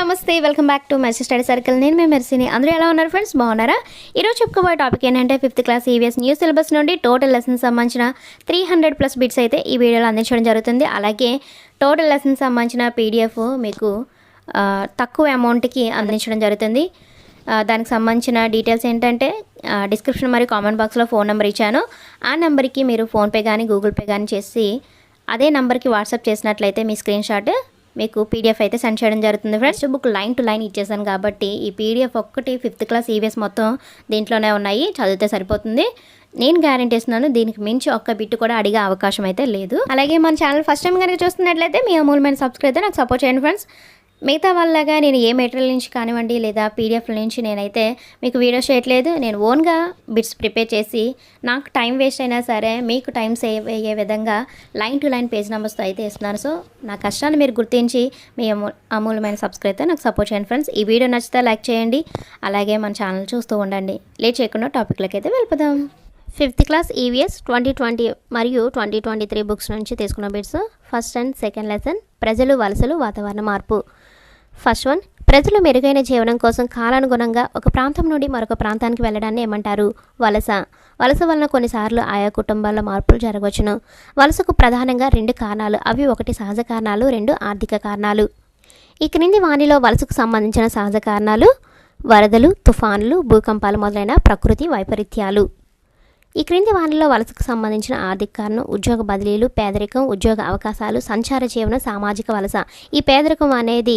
నమస్తే welcome back to mercy study circle. నేను మీ మెర్సీని. అందరూ ఎలా ఉన్నారు ఫ్రెండ్స్? బాగున్నారా? ఈరోజు చెప్పుకోబోయే టాపిక్ ఏంటంటే 5th class EVS new syllabus నుండి టోటల్ లెసన్స్ సంబంధించిన 300+ బిట్స్ అయితే ఈ వీడియోలో అందించడం జరుగుతుంది. అలాగే టోటల్ లెసన్స్ సంబంధించిన పీడిఎఫ్ మీకు తక్కువ అమౌంట్కి అందించడం జరుగుతుంది. దానికి సంబంధించిన డీటెయిల్స్ ఏంటంటే డిస్క్రిప్షన్ మరియు కామెంట్ బాక్స్లో ఫోన్ నెంబర్ ఇచ్చాను. ఆ నెంబర్కి మీరు ఫోన్పే కానీ గూగుల్ పే కానీ చేసి అదే నెంబర్కి వాట్సాప్ చేసినట్లయితే మీ స్క్రీన్ షాట్ మీకు పీడిఎఫ్ అయితే సెండ్ చేయడం జరుగుతుంది friends. Book line to line ఇచ్చేసాను కాబట్టి ఈ పీడిఎఫ్ ఒక్కటి 5th క్లాస్ ఈవీఎస్ మొత్తం దీంట్లోనే ఉన్నాయి, చదివితే సరిపోతుంది. నేను గ్యారెంటీ ఇస్తున్నాను, దీనికి మించి ఒక్క బిట్ కూడా అడిగే అవకాశం అయితే లేదు. అలాగే మన ఛానల్ ఫస్ట్ టైం కనుక చూస్తున్నట్లయితే మీ అమూల్యమైన సబ్స్క్రైబ్ అయితే నాకు సపోర్ట్ చేయండి ఫ్రెండ్స్. మిగతా వాళ్ళగా నేను ఏ మెటీరియల్ నుంచి కానివ్వండి లేదా పీడిఎఫ్ నుంచి నేనైతే మీకు వీడియోస్ చేయట్లేదు. నేను ఓన్గా బిట్స్ ప్రిపేర్ చేసి నాకు టైం వేస్ట్ అయినా సరే మీకు టైం సేవ్ అయ్యే విధంగా లైన్ టు లైన్ పేజ్ నెంబర్స్తో అయితే ఇస్తున్నాను. సో నా కష్టాన్ని మీరు గుర్తించి మీ అమూల్యమైన సబ్స్క్రైబ్ అయితే నాకు సపోర్ట్ చేయండి ఫ్రెండ్స్. ఈ వీడియో నచ్చితే లైక్ చేయండి, అలాగే మన ఛానల్ చూస్తూ ఉండండి. లేట్ చేయకుండా టాపిక్లోకి అయితే వెళ్ళిపోదాం. 5th క్లాస్ ఈవీఎస్ 2020 మరియు 2023 బుక్స్ నుంచి తీసుకున్న bits. First and second lesson ప్రజలు, వలసలు, వాతావరణ మార్పు. ఫస్ట్ వన్, ప్రజలు మెరుగైన జీవనం కోసం కాలానుగుణంగా ఒక ప్రాంతం నుండి మరొక ప్రాంతానికి వెళ్ళడాన్ని ఏమంటారు? వలస. వలస వలన కొన్నిసార్లు ఆయా కుటుంబాల్లో మార్పులు జరగవచ్చును. వలసకు ప్రధానంగా 2 కారణాలు. అవి 1 సహజ కారణాలు, 2 ఆర్థిక కారణాలు. ఈ క్రింది వానిలో వలసకు సంబంధించిన సహజ కారణాలు వరదలు, తుఫానులు, భూకంపాలు మొదలైన ప్రకృతి వైపరీత్యాలు. ఈ క్రింది వానిలో వలసకు సంబంధించిన ఆర్థిక కారణం ఉద్యోగ బదిలీలు, పేదరికం, ఉద్యోగ అవకాశాలు, సంచార జీవనం, సామాజిక వలస. ఈ పేదరికం అనేది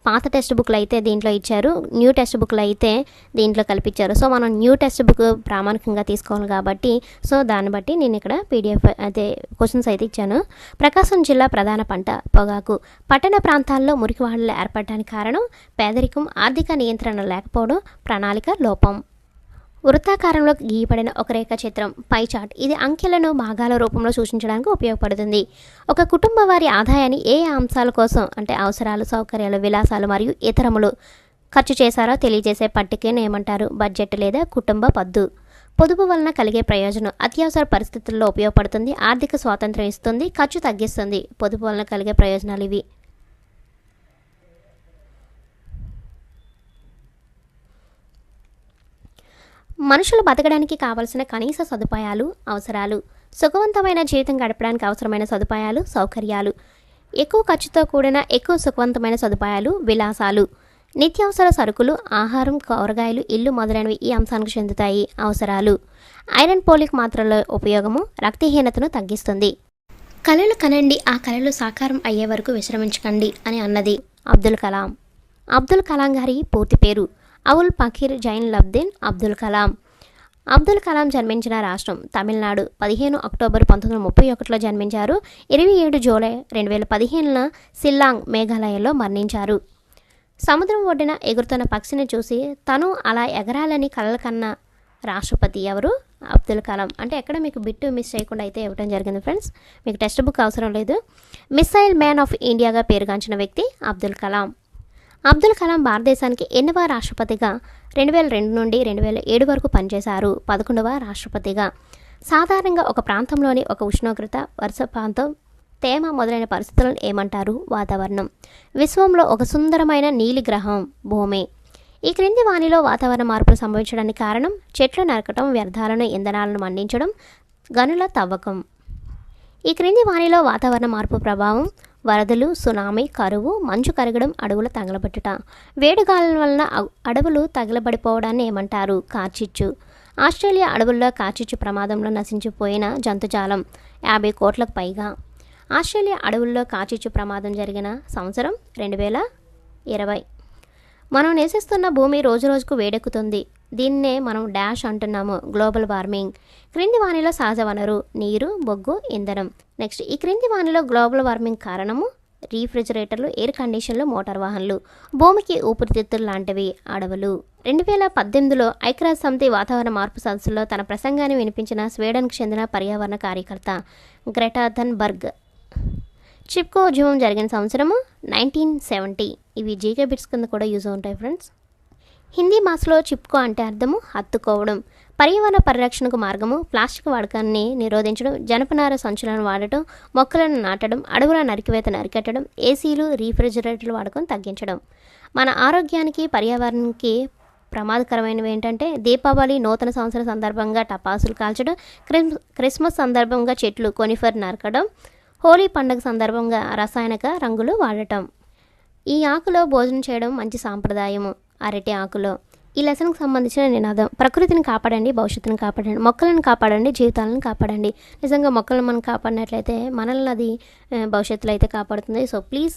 పాత టెక్స్ట్ బుక్లు అయితే దీంట్లో ఇచ్చారు, న్యూ టెక్స్ట్ బుక్లు అయితే దీంట్లో కల్పించారు. సో మనం న్యూ టెక్స్ట్ బుక్ ప్రామాణికంగా తీసుకోవాలి కాబట్టి సో దాన్ని బట్టి నేను ఇక్కడ పీడిఎఫ్ అయితే క్వశ్చన్స్ అయితే ఇచ్చాను. ప్రకాశం జిల్లా ప్రధాన పంట పొగాకు. పట్టణ ప్రాంతాల్లో మురికివాడలు ఏర్పడడానికి కారణం పేదరికం, ఆర్థిక నియంత్రణ లేకపోవడం, ప్రణాళిక లోపం. వృత్తాకారంలో గీయబడిన ఒక రేఖా చిత్రం పై చార్ట్. ఇది అంకెలను భాగాల రూపంలో సూచించడానికి ఉపయోగపడుతుంది. ఒక కుటుంబ వారి ఆదాయాన్ని ఏ అంశాల కోసం అంటే అవసరాలు, సౌకర్యాలు, విలాసాలు మరియు ఇతరములు ఖర్చు చేశారో తెలియజేసే పట్టికను ఏమంటారు? బడ్జెట్ లేదా కుటుంబ పద్దు. పొదుపు వలన కలిగే ప్రయోజనం అత్యవసర పరిస్థితుల్లో ఉపయోగపడుతుంది, ఆర్థిక స్వాతంత్రం ఇస్తుంది, ఖర్చు తగ్గిస్తుంది. పొదుపు వలన కలిగే ప్రయోజనాలు ఇవి. మనుషులు బతకడానికి కావలసిన కనీస సదుపాయాలు, అవసరాలు. సుఖవంతమైన జీవితం గడపడానికి అవసరమైన సదుపాయాలు, సౌకర్యాలు. ఎక్కువ ఖర్చుతో కూడిన ఎక్కువ సుఖవంతమైన సదుపాయాలు, విలాసాలు. నిత్యావసర సరుకులు, ఆహారం, కూరగాయలు, ఇల్లు మొదలైనవి ఈ అంశానికి చెందుతాయి. అవసరాలు. ఐరన్ పోలిక్ మాత్రల ఉపయోగము రక్తహీనతను తగ్గిస్తుంది. కలలు కనండి, ఆ కలలు సాకారం అయ్యే వరకు విశ్రమించకండి అని అన్నది అబ్దుల్ కలాం. అబ్దుల్ కలాం గారి పూర్తి పేరు అవుల్ పకీర్ జైనులబ్దీన్ అబ్దుల్ కలాం. అబ్దుల్ కలాం జన్మించిన రాష్ట్రం తమిళనాడు. 15 అక్టోబర్ 1931లో జన్మించారు. 27 జూలై 2015న సిల్లాంగ్, మేఘాలయలో మరణించారు. సముద్రం ఒడ్డున ఎగురుతున్న పక్షిని చూసి తను అలా ఎగరాలని కలలు కన్న రాష్ట్రపతి ఎవరు? అబ్దుల్ కలాం. అంటే ఎక్కడ మీకు బిట్టు మిస్ చేయకుండా అయితే ఇవ్వడం జరిగింది ఫ్రెండ్స్. మీకు టెక్స్ట్ బుక్ అవసరం లేదు. మిసైల్ మ్యాన్ ఆఫ్ ఇండియాగా పేరుగాంచిన వ్యక్తి అబ్దుల్ కలాం. అబ్దుల్ కలాం భారతదేశానికి 8వ రాష్ట్రపతిగా 2002 నుండి 2007 వరకు పనిచేశారు. 11వ రాష్ట్రపతిగా. సాధారణంగా ఒక ప్రాంతంలోని ఒక ఉష్ణోగ్రత, వర్షపాతం, తేమ మొదలైన పరిస్థితులను ఏమంటారు? వాతావరణం. విశ్వంలో ఒక సుందరమైన నీలి గ్రహం భూమి. ఈ క్రింది వానిలో వాతావరణ మార్పులు సంభవించడానికి కారణం చెట్లు నరకటం, వ్యర్థాలను, ఇంధనాలను మండించడం, గనుల తవ్వకం. ఈ క్రింది వానిలో వాతావరణ మార్పు ప్రభావం వరదలు, సునామీ, కరువు, మంచు కరగడం, అడవుల తగలబెట్టుట. వేడిగాలుల వలన అడవులు తగలబడిపోవడాన్ని ఏమంటారు? కార్చిచ్చు. ఆస్ట్రేలియా అడవుల్లో కార్చిచ్చు ప్రమాదంలో నశించిపోయిన జంతుజాలం 50 కోట్లకు పైగా. ఆస్ట్రేలియా అడవుల్లో కార్చిచ్చు ప్రమాదం జరిగిన సంవత్సరం 2020. మనం నివసిస్తున్న భూమి రోజురోజుకు వేడెక్కుతుంది. దీన్నే మనం డాష్ అంటున్నాము, గ్లోబల్ వార్మింగ్. క్రింది వానిలో సహజ వనరు నీరు, బొగ్గు, ఇంధనం. నెక్స్ట్, ఈ క్రింది వానిలో గ్లోబల్ వార్మింగ్ కారణము రీఫ్రిజిరేటర్లు, ఎయిర్ కండిషన్లు, మోటార్ వాహనాలు. భూమికి ఊపిరితిత్తులు లాంటివి అడవులు. 2018లో ఐక్యరాజ్య సమితి వాతావరణ మార్పు సదస్సులో తన ప్రసంగాన్ని వినిపించిన స్వీడన్కు చెందిన పర్యావరణ కార్యకర్త గ్రెటా థన్బర్గ్. చిప్కో ఉద్యమం జరిగిన సంవత్సరము 1970. ఇవి జీకే బిట్స్ కింద కూడా యూజ్ ఉంటాయి ఫ్రెండ్స్. హిందీ భాషలో చిప్కో అంటే అర్థము హత్తుకోవడం. పర్యావరణ పరిరక్షణకు మార్గము ప్లాస్టిక్ వాడకాన్ని నిరోధించడం, జనపనార సంచులను వాడటం, మొక్కలను నాటడం, అడవుల నరికివేతను అరికట్టడం, ఏసీలు, రీఫ్రిజిరేటర్ల వాడకం తగ్గించడం. మన ఆరోగ్యానికి, పర్యావరణానికి ప్రమాదకరమైనవి ఏంటంటే దీపావళి, నూతన సంవత్సరం సందర్భంగా టపాసులు కాల్చడం, క్రిస్మస్ సందర్భంగా చెట్లు కొనిఫర్ నరకడం, హోలీ పండుగ సందర్భంగా రసాయనిక రంగులు వాడటం. ఈ ఆకులో భోజనం చేయడం మంచి సాంప్రదాయము. అరటి ఆకులో ఈ లెసన్కి సంబంధించిన నినాదం: ప్రకృతిని కాపాడండి, భవిష్యత్తును కాపాడండి, మొక్కలను కాపాడండి, జీవితాలను కాపాడండి. నిజంగా మొక్కలను మనం కాపాడినట్లయితే మనల్ని అది భవిష్యత్తులో అయితే కాపాడుతుంది. సో ప్లీజ్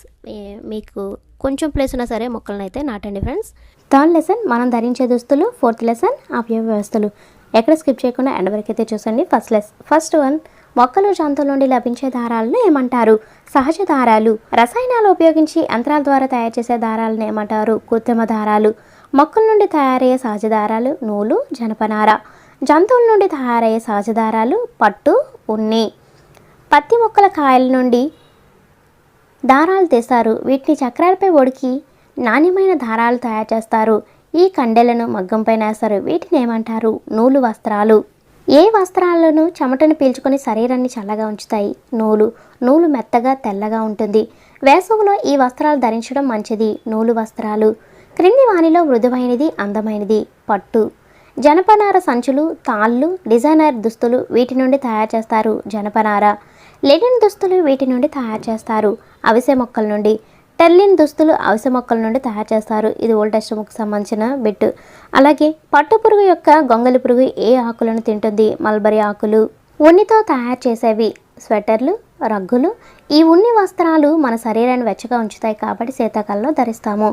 మీకు కొంచెం ప్లేస్ ఉన్నా సరే మొక్కలను అయితే నాటండి ఫ్రెండ్స్. థర్డ్ లెసన్ మనం ధరించే దుస్తులు. ఫోర్త్ లెసన్ అవయవ వ్యవస్థలు. ఎక్కడ స్కిప్ చేయకుండా ఎండ్ వరకు అయితే చూసండి. ఫస్ట్ వన్, మొక్కలు, జంతువుల నుండి లభించే దారాలను ఏమంటారు? సహజ దారాలు. రసాయనాలు ఉపయోగించి యంత్రాల ద్వారా తయారు చేసే దారాలను ఏమంటారు? కృత్రిమ దారాలు. మొక్కల నుండి తయారయ్యే సహజ దారాలు నూలు, జనపనార. జంతువుల నుండి తయారయ్యే సహజ దారాలు పట్టు, ఉన్ని. పత్తి మొక్కల కాయల నుండి దారాలు తీస్తారు. వీటిని చక్రాలపై ఒడికి నాణ్యమైన దారాలు తయారు చేస్తారు. ఈ కండెలను మగ్గంపై నేస్తారు. వీటిని ఏమంటారు? నూలు వస్త్రాలు. ఏ వస్త్రాలను చెమటను పీల్చుకొని శరీరాన్ని చల్లగా ఉంచుతాయి? నూలు. నూలు మెత్తగా తెల్లగా ఉంటుంది. వేసవిలో ఈ వస్త్రాలు ధరించడం మంచిది. నూలు వస్త్రాలు. క్రింది వానిలో మృదువైనది, అందమైనది? పట్టు. జనపనార సంచులు, తాళ్ళు, డిజైనర్ దుస్తులు వీటి నుండి తయారు చేస్తారు. జనపనార. లెనిన్ దుస్తులు వీటి నుండి తయారు చేస్తారు. అవిసె మొక్కల నుండి. టెర్లిన్ దుస్తులు అవిసె మొక్కల నుండి తయారు చేస్తారు. ఇది ఓల్డ్ టెస్ట్‌బుక్‌కి సంబంధించిన బిట్. అలాగే పట్టు పురుగు యొక్క గొంగలి పురుగు ఏ ఆకులను తింటుంది? మల్బరీ ఆకులు. ఉన్నితో తయారు చేసేవి స్వెటర్లు, రగ్గులు. ఈ ఉన్ని వస్త్రాలు మన శరీరాన్ని వెచ్చగా ఉంచుతాయి కాబట్టి శీతాకాలంలో ధరిస్తాము.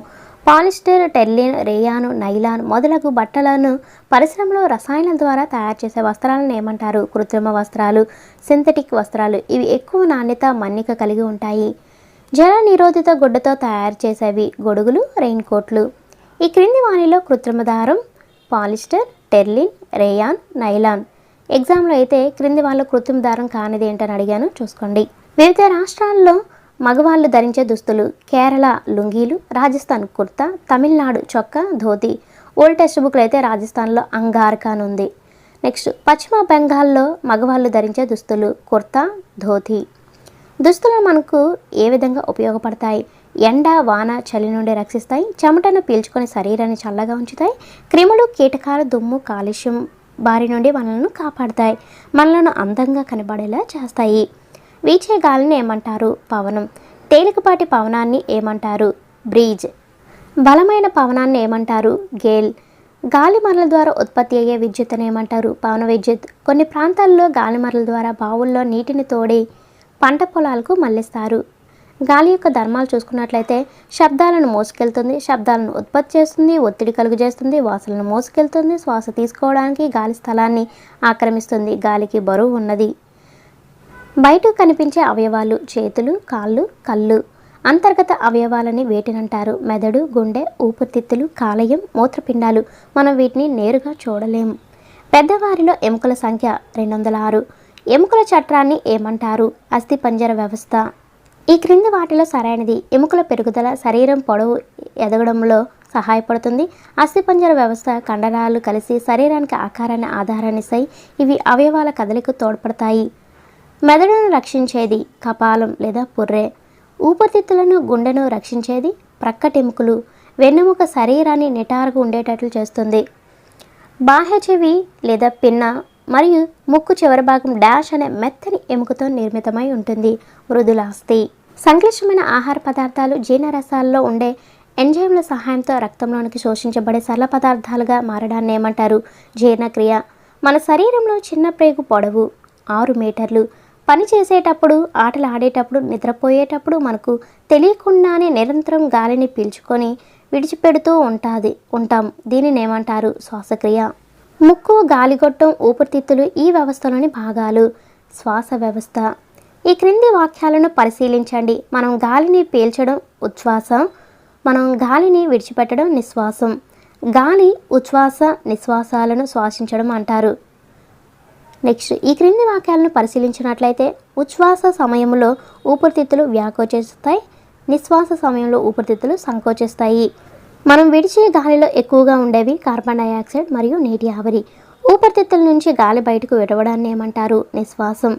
పాలిస్టర్, టెర్లిన్, రేయాన్, నైలాన్ మొదలగు బట్టలను పరిశ్రమలో రసాయనాల ద్వారా తయారు చేసే వస్త్రాలను ఏమంటారు? కృత్రిమ వస్త్రాలు, సింథటిక్ వస్త్రాలు. ఇవి ఎక్కువ నాణ్యత, మన్నిక కలిగి ఉంటాయి. జల నిరోధిత గుడ్డతో తయారు చేసేవి గొడుగులు, రెయిన్ కోట్లు. ఈ క్రింది వానిలో కృత్రిమ దారం పాలిస్టర్, టెర్లిన్, రేయాన్, నైలాన్. ఎగ్జామ్లో అయితే క్రింది వాళ్ళ కృత్రిమ దారం కానిది ఏంటని అడిగాను, చూసుకోండి. వివిధ రాష్ట్రాల్లో మగవాళ్ళు ధరించే దుస్తులు: కేరళ లుంగీలు, రాజస్థాన్ కుర్తా, తమిళనాడు చొక్కా, ధోతి. ఓల్డ్ టెక్స్ట్ బుక్లో అయితే రాజస్థాన్లో అంగార్కా అని ఉంది. నెక్స్ట్, పశ్చిమ బెంగాల్లో మగవాళ్ళు ధరించే దుస్తులు కుర్తా, ధోతి. దుస్తులు మనకు ఏ విధంగా ఉపయోగపడతాయి? ఎండ, వాన, చలి నుండి రక్షిస్తాయి. చెమటను పీల్చుకొని శరీరాన్ని చల్లగా ఉంచుతాయి. క్రిములు, కీటకాలు, దుమ్ము, కాలుష్యం బారి నుండి మనలను కాపాడుతాయి. మనలను అందంగా కనబడేలా చేస్తాయి. వీచే గాలిని ఏమంటారు? పవనం. తేలికపాటి పవనాన్ని ఏమంటారు? బ్రీజ్. బలమైన పవనాన్ని ఏమంటారు? గేల్. గాలిమరల ద్వారా ఉత్పత్తి అయ్యే విద్యుత్తును ఏమంటారు? పవన విద్యుత్. కొన్ని ప్రాంతాల్లో గాలిమరల ద్వారా బావుల్లో నీటిని తోడి పంట పొలాలకు మళ్లిస్తారు. గాలి యొక్క ధర్మాలు చూసుకున్నట్లయితే శబ్దాలను మోసుకెళ్తుంది, శబ్దాలను ఉత్పత్తి చేస్తుంది, ఒత్తిడి కలుగజేస్తుంది, వాసనలను మోసుకెళ్తుంది, శ్వాస తీసుకోవడానికి గాలి స్థలాన్ని ఆక్రమిస్తుంది. గాలికి బరువు ఉన్నది. బయటకు కనిపించే అవయవాలు: చేతులు, కాళ్ళు, కళ్ళు. అంతర్గత అవయవాలని వేటినంటారు? మెదడు, గుండె, ఊపిరితిత్తులు, కాలేయం, మూత్రపిండాలు. మనం వీటిని నేరుగా చూడలేము. పెద్దవారిలో ఎముకల సంఖ్య 206. ఎముకల చట్రాన్ని ఏమంటారు? అస్థిపంజర వ్యవస్థ. ఈ క్రింది వాటిలో సరైనది. ఎముకల పెరుగుదల శరీరం పొడవు ఎదగడంలో సహాయపడుతుంది. అస్థిపంజర వ్యవస్థ కండరాలు కలిసి శరీరానికి ఆకారాన్ని, ఆధారాన్ని ఇస్తాయి. ఇవి అవయవాల కదలికకు తోడ్పడతాయి. మెదడును రక్షించేది కపాలం లేదా పుర్రె. ఊపిరితిత్తులను, గుండెను రక్షించేది ప్రక్కటెముకలు. వెన్నెముక శరీరాన్ని నిటారుగా ఉండేటట్లు చేస్తుంది. బాహ్య చెవి లేదా పిన్న మరియు ముక్కు చివరి భాగం డాష్ అనే మెత్తని ఎముకతో నిర్మితమై ఉంటుంది. మృదులాస్థి. సంక్లిష్టమైన ఆహార పదార్థాలు జీర్ణరసాల్లో ఉండే ఎంజైమ్ల సహాయంతో రక్తంలోనికి శోషించబడే సరళ పదార్థాలుగా మారడాన్ని ఏమంటారు? జీర్ణక్రియ. మన శరీరంలో చిన్న ప్రేగు పొడవు 6 మీటర్లు. పని చేసేటప్పుడు, ఆటలు ఆడేటప్పుడు, నిద్రపోయేటప్పుడు మనకు తెలియకుండానే నిరంతరం గాలిని పీల్చుకొని విడిచిపెడుతూ ఉంటాం. దీనిని ఏమంటారు? శ్వాసక్రియ. ముక్కు, గాలిగొట్టం, ఊపిరితిత్తులు ఈ వ్యవస్థలోని భాగాలు. శ్వాస వ్యవస్థ. ఈ క్రింది వాక్యాలను పరిశీలించండి. మనం గాలిని పీల్చడం ఉచ్ఛ్వాస, మనం గాలిని విడిచిపెట్టడం నిశ్వాసం. గాలి ఉచ్ఛ్వాస, నిశ్వాసాలను శ్వాసించడం అంటారు. నెక్స్ట్, ఈ క్రింది వాక్యాలను పరిశీలించినట్లయితే ఉచ్ఛ్వాస సమయంలో ఊపిరితిత్తులు వ్యాకోచిస్తాయి, నిశ్వాస సమయంలో ఊపిరితిత్తులు సంకోచిస్తాయి. మనం విడిచే గాలిలో ఎక్కువగా ఉండేవి కార్బన్ డైఆక్సైడ్ మరియు నీటి ఆవిరి. ఊపిరితిత్తుల నుంచి గాలి బయటకు విడవడాన్ని ఏమంటారు? నిశ్వాసం.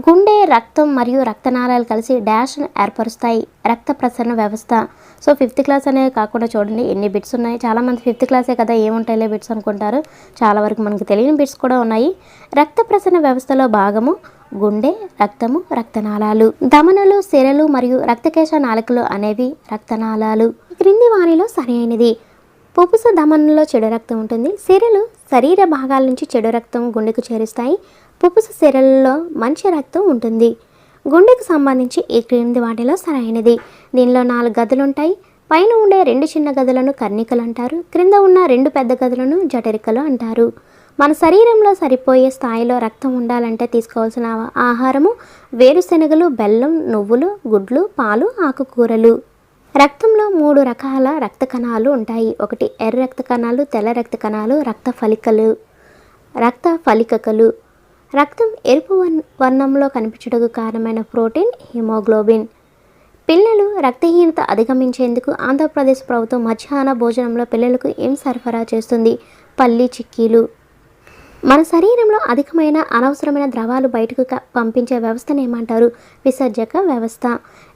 గుండె, రక్తం మరియు రక్తనాళాలు కలిసి డాష్ను ఏర్పరుస్తాయి. రక్త ప్రసరణ వ్యవస్థ. సో 5th క్లాస్ అనేది కాకుండా చూడండి ఎన్ని బిట్స్ ఉన్నాయి. చాలామంది 5th క్లాసే కదా ఏముంటాయిలే బిట్స్ అనుకుంటారు. చాలా వరకు మనకు తెలియని బిట్స్ కూడా ఉన్నాయి. రక్త ప్రసరణ వ్యవస్థలో భాగము గుండె, రక్తము, రక్తనాళాలు. ధమనులు, సిరలు మరియు రక్తకేశ నాళికలు అనేవి రక్తనాళాలు. క్రింది వానిలో సరైనది. పుపుస ధమనులో చెడు రక్తం ఉంటుంది. సిరలు శరీర భాగాల నుంచి చెడు రక్తం గుండెకు చేరుస్తాయి. పుపుస సిరలలో మంచి రక్తం ఉంటుంది. గుండెకు సంబంధించి ఈ క్రింది వాటిలో సరైనది. దీనిలో 4 గదులు ఉంటాయి. పైన ఉండే 2 చిన్న గదులను కర్ణికలు అంటారు. క్రింద ఉన్న 2 పెద్ద గదులను జఠరికలు అంటారు. మన శరీరంలో సరిపోయే స్థాయిలో రక్తం ఉండాలంటే తీసుకోవాల్సిన ఆహారము వేరుశెనగలు, బెల్లం, నువ్వులు, గుడ్లు, పాలు, ఆకుకూరలు. రక్తంలో 3 రకాల రక్త కణాలు ఉంటాయి. ఒకటి ఎర్ర రక్త కణాలు, తెల్ల రక్త కణాలు, రక్త ఫలికలు. రక్తం ఎరుపు వర్ణంలో కనిపించడానికి కారణమైన ప్రోటీన్ హిమోగ్లోబిన్. పిల్లలు రక్తహీనత అధిగమించేందుకు ఆంధ్రప్రదేశ్ ప్రభుత్వం మధ్యాహ్న భోజనంలో పిల్లలకు ఏం సరఫరా చేస్తుంది? పల్లి చిక్కీలు. మన శరీరంలో అధికమైన అనవసరమైన ద్రవాలు బయటకు పంపించే వ్యవస్థను ఏమంటారు? విసర్జక వ్యవస్థ.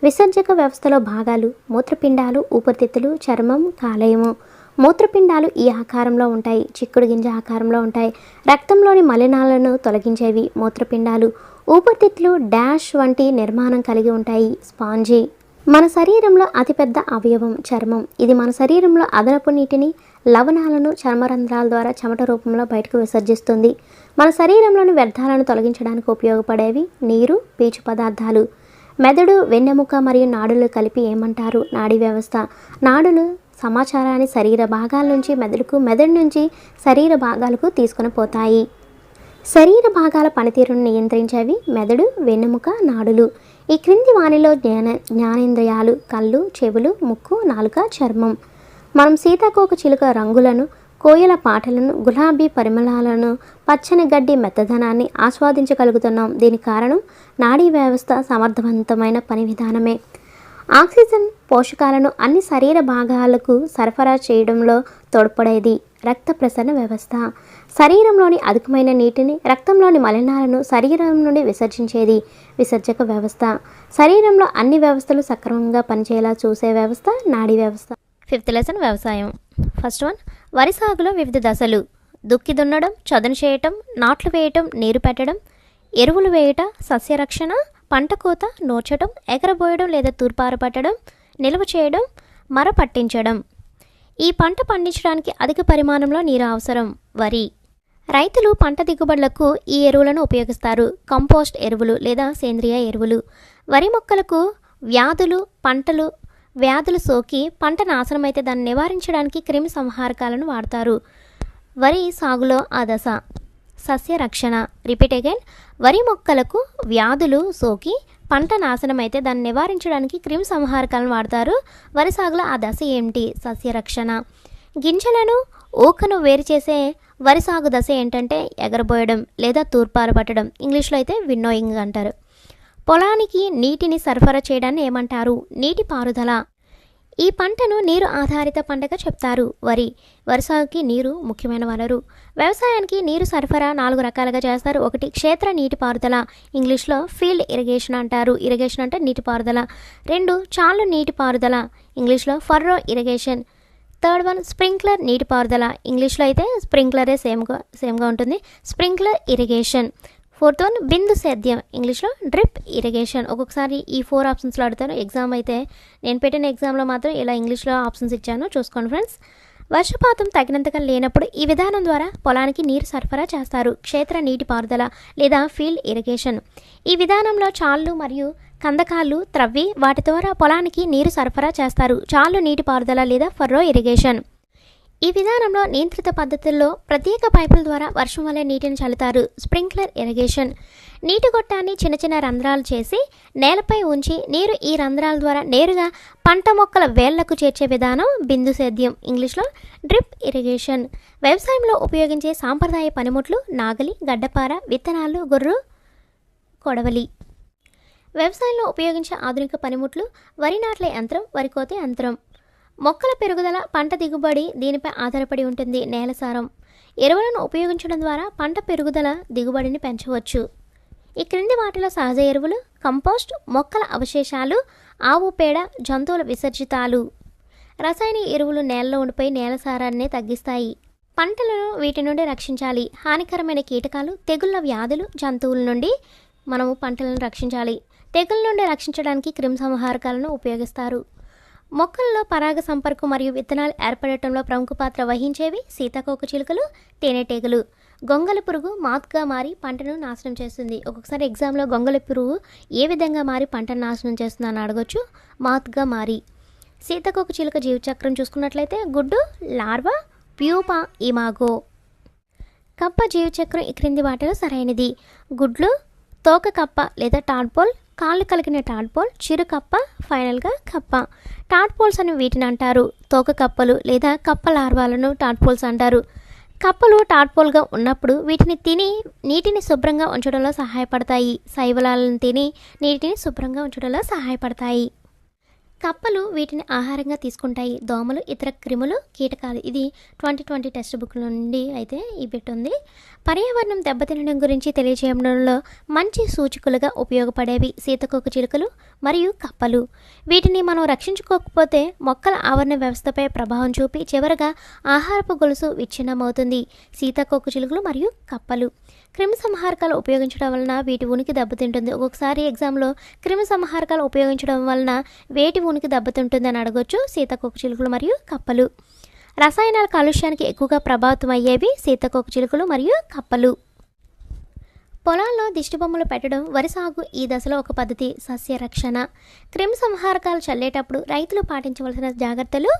విసర్జక వ్యవస్థలో భాగాలు మూత్రపిండాలు, ఊపిరితిత్తులు, చర్మం, కాలేయము. మూత్రపిండాలు ఈ ఆకారంలో ఉంటాయి. చిక్కుడు గింజ ఆకారంలో ఉంటాయి. రక్తంలోని మలినాలను తొలగించేవి మూత్రపిండాలు. ఊపిరితిత్తులు డాష్ వంటి నిర్మాణం కలిగి ఉంటాయి. స్పాంజీ. మన శరీరంలో అతిపెద్ద అవయవం చర్మం. ఇది మన శరీరంలో అదనపు నీటిని, లవణాలను చర్మరంధ్రాల ద్వారా చెమట రూపంలో బయటకు విసర్జిస్తుంది. మన శరీరంలోని వ్యర్థాలను తొలగించడానికి ఉపయోగపడేవి నీరు, పీచు పదార్థాలు. మెదడు, వెన్నెముక మరియు నాడులు కలిపి ఏమంటారు? నాడీ వ్యవస్థ. నాడులు సమాచారాన్ని శరీర భాగాల నుంచి మెదడుకు, మెదడు నుంచి శరీర భాగాలకు తీసుకొని పోతాయి. శరీర భాగాల పనితీరును నియంత్రించేవి మెదడు, వెన్నెముక, నాడులు. ఈ క్రింది వానిలో జ్ఞానేంద్రియాలు కళ్ళు, చెవులు, ముక్కు, నాలుక, చర్మం. మనం సీతాకోక చిలుక రంగులను, కోయిల పాటలను, గులాబీ పరిమళాలను, పచ్చని గడ్డి మెత్తదనాన్ని ఆస్వాదించగలుగుతున్నాం. దీనికి కారణం నాడీ వ్యవస్థ సమర్థవంతమైన పని విధానమే. ఆక్సిజన్ పోషకాలను అన్ని శరీర భాగాలకు సరఫరా చేయడంలో తోడ్పడేది రక్త ప్రసరణ వ్యవస్థ. శరీరంలోని అధికమైన నీటిని, రక్తంలోని మలినాలను శరీరం నుండి విసర్జించేది విసర్జక వ్యవస్థ. శరీరంలో అన్ని వ్యవస్థలు సక్రమంగా పనిచేయేలా చూసే వ్యవస్థ నాడీ వ్యవస్థ. 5th లెసన్ వ్యవసాయం. ఫస్ట్ వన్, వరి సాగులో వివిధ దశలు. దుక్కి దున్నడం, చదును చేయటం, నాట్లు వేయటం, నీరు పెట్టడం, ఎరువులు వేయట, సస్యరక్షణ, పంట కోత, నూర్చడం, ఎగరబోయడం లేదా తూర్పార పట్టడం, నిల్వ చేయడం, మర పట్టించడం. ఈ పంట పండించడానికి అధిక పరిమాణంలో నీరు అవసరం. వరి. రైతులు పంట దిగుబడులకు ఈ ఎరువులను ఉపయోగిస్తారు. కంపోస్ట్ ఎరువులు లేదా సేంద్రియ ఎరువులు. వరి మొక్కలకు వ్యాధులు సోకి పంట నాశనమైతే దాన్ని నివారించడానికి క్రిమి సంహారకాలను వాడతారు. వరి సాగులో ఆ దశ. సస్య రక్షణ. Repeat again. వరి మొక్కలకు వ్యాధులు సోకి పంట నాశనమైతే దాన్ని నివారించడానికి క్రిమి సంహారకాలను వాడతారు. వరి సాగులో ఆ దశ ఏమిటి? సస్య రక్షణ. గింజలను ఊకను వేరు చేసే వరి సాగు దశ ఏంటంటే ఎగరబోయడం లేదా తూర్పార పట్టడం. ఇంగ్లీష్లో అయితే విన్నోయింగ్ అంటారు. పొలానికి నీటిని సరఫరా చేయడాన్ని ఏమంటారు? నీటి పారుదల. ఈ పంటను నీరు ఆధారిత పంటగా చెప్తారు. వరి సాగుకి నీరు ముఖ్యమైన వనరు. వ్యవసాయానికి నీరు సరఫరా 4 రకాలుగా చేస్తారు. ఒకటి క్షేత్ర నీటిపారుదల, ఇంగ్లీష్లో ఫీల్డ్ ఇరిగేషన్ అంటారు. ఇరిగేషన్ అంటే నీటిపారుదల. 2 చాలు నీటిపారుదల, ఇంగ్లీష్లో furrow irrigation. 3rd one sprinkler నీటిపారుదల, ఇంగ్లీష్లో అయితే స్ప్రింక్లరే సేమ్గా ఉంటుంది, స్ప్రింక్లర్ ఇరిగేషన్. 4th వన్ బిందు సేద్యం, ఇంగ్లీష్లో డ్రిప్ ఇరిగేషన్. ఒక్కొక్కసారి ఈ 4 ఆప్షన్స్లో అడుగుతారు. ఎగ్జామ్ అయితే నేను పెట్టిన ఎగ్జామ్లో మాత్రం ఇలా ఇంగ్లీష్లో ఆప్షన్స్ ఇచ్చాను, చూసుకోండి ఫ్రెండ్స్. వర్షపాతం తగినంతగా లేనప్పుడు ఈ విధానం ద్వారా పొలానికి నీరు సరఫరా చేస్తారు. క్షేత్ర నీటిపారుదల లేదా ఫీల్డ్ ఇరిగేషన్. ఈ విధానంలో చాళ్ళు మరియు కందకాలు త్రవ్వి వాటి ద్వారా పొలానికి నీరు సరఫరా చేస్తారు. చాలు నీటిపారుదల లేదా ఫర్రో ఇరిగేషన్. ఈ విధానంలో నియంత్రిత పద్ధతుల్లో ప్రత్యేక పైపుల ద్వారా వర్షం వలె నీటిని చల్లుతారు. Sprinkler irrigation. నీటి గొట్టాన్ని చిన్న చిన్న రంధ్రాలు చేసి నేలపై ఉంచి నీరు ఈ రంధ్రాల ద్వారా నేరుగా పంట మొక్కల వేళ్లకు చేర్చే విధానం బిందు సేద్యం, ఇంగ్లీష్లో డ్రిప్ ఇరిగేషన్. వ్యవసాయంలో ఉపయోగించే సాంప్రదాయ పనిముట్లు నాగలి, గడ్డపార, విత్తనాలు, గొర్రు, కొడవలి. వ్యవసాయంలో ఉపయోగించే ఆధునిక పనిముట్లు వరి నాట్ల యంత్రం, వరి కోత యంత్రం. మొక్కల పెరుగుదల, పంట దిగుబడి దీనిపై ఆధారపడి ఉంటుంది. నేల సారం. ఎరువులను ఉపయోగించడం ద్వారా పంట పెరుగుదల దిగుబడిని పెంచవచ్చు. ఈ క్రింది వాటిలో సహజ ఎరువులు: కంపోస్ట్, మొక్కల అవశేషాలు, ఆవు పేడ, జంతువుల విసర్జితాలు. రసాయనిక ఎరువులు నేలలో ఉండిపోయి నేల సారాన్ని తగ్గిస్తాయి. పంటలను వీటి నుండి రక్షించాలి. హానికరమైన కీటకాలు, తెగుళ్ళ వ్యాధులు, జంతువుల నుండి మనము పంటలను రక్షించాలి. తెగుళ్ళ నుండి రక్షించడానికి క్రిమిసంహారకాలను ఉపయోగిస్తారు. మొక్కల్లో పరాగ సంపర్కం మరియు విత్తనాలు ఏర్పడటంలో ప్రముఖ పాత్ర వహించేవి సీతాకోకచిలుకలు, తేనెటీగలు. గొంగళి పురుగు మాత్గా మారి పంటను నాశనం చేస్తుంది. ఒక్కొక్కసారి ఎగ్జామ్లో గొంగళి పురుగు ఏ విధంగా మారి పంటను నాశనం చేస్తుందని అడగొచ్చు. మాత్గా మారి. సీతాకోకచిలుక జీవచక్రం చూసుకున్నట్లయితే గుడ్డు, లార్వా, ప్యూపా, ఇమాగో. కప్ప జీవచక్రం ఈ క్రింది వాటిలో సరైనది. గుడ్లు, తోక కప్ప లేదా టాడ్పోల్, కాళ్ళు కలిగిన టాడ్పోల్, చిరు కప్ప, ఫైనల్గా కప్ప. టాడ్పోల్స్ అని వీటిని అంటారు. తోక కప్పలు లేదా కప్ప లార్వాలను టాడ్పోల్స్ అంటారు. కప్పలు టాడ్పోల్గా ఉన్నప్పుడు వీటిని తిని నీటిని శుభ్రంగా ఉంచడంలో సహాయపడతాయి. శైవలాలను తిని నీటిని శుభ్రంగా ఉంచడంలో సహాయపడతాయి. కప్పలు వీటిని ఆహారంగా తీసుకుంటాయి. దోమలు, ఇతర క్రిములు, కీటకాలు. ఇది 2020 టెక్స్ట్ బుక్ నుండి అయితే ఈ బిట్ ఉంది. పర్యావరణం దెబ్బతినడం గురించి తెలియజేయడంలో మంచి సూచికలుగా ఉపయోగపడేవి సీతాకోకచిలుకలు మరియు కప్పలు. వీటిని మనం రక్షించుకోకపోతే మొక్కల ఆవరణ వ్యవస్థపై ప్రభావం చూపి చివరగా ఆహారపు గొలుసు విచ్ఛిన్నమవుతుంది. సీతాకోకచిలుకలు మరియు కప్పలు. క్రిమి సంహారకాలు ఉపయోగించడం వలన వీటి ఉనికి దెబ్బతింటుంది. ఒక్కొక్కసారి ఎగ్జామ్లో క్రిమి సంహారకాలు ఉపయోగించడం వలన వేటి ఉనికి దెబ్బతింటుంది అని అడగొచ్చు. సీతాకోకచిలుకలు మరియు కప్పలు. రసాయనాల కాలుష్యానికి ఎక్కువగా ప్రభావితం అయ్యేవి సీతాకోకచిలుకలు మరియు కప్పలు. పొలాల్లో దిష్టిబొమ్మలు పెట్టడం వరి సాగు ఈ దశలో ఒక పద్ధతి. సస్య రక్షణ. క్రిమి సంహారకాలు చల్లేటప్పుడు రైతులు పాటించవలసిన జాగ్రత్తలు: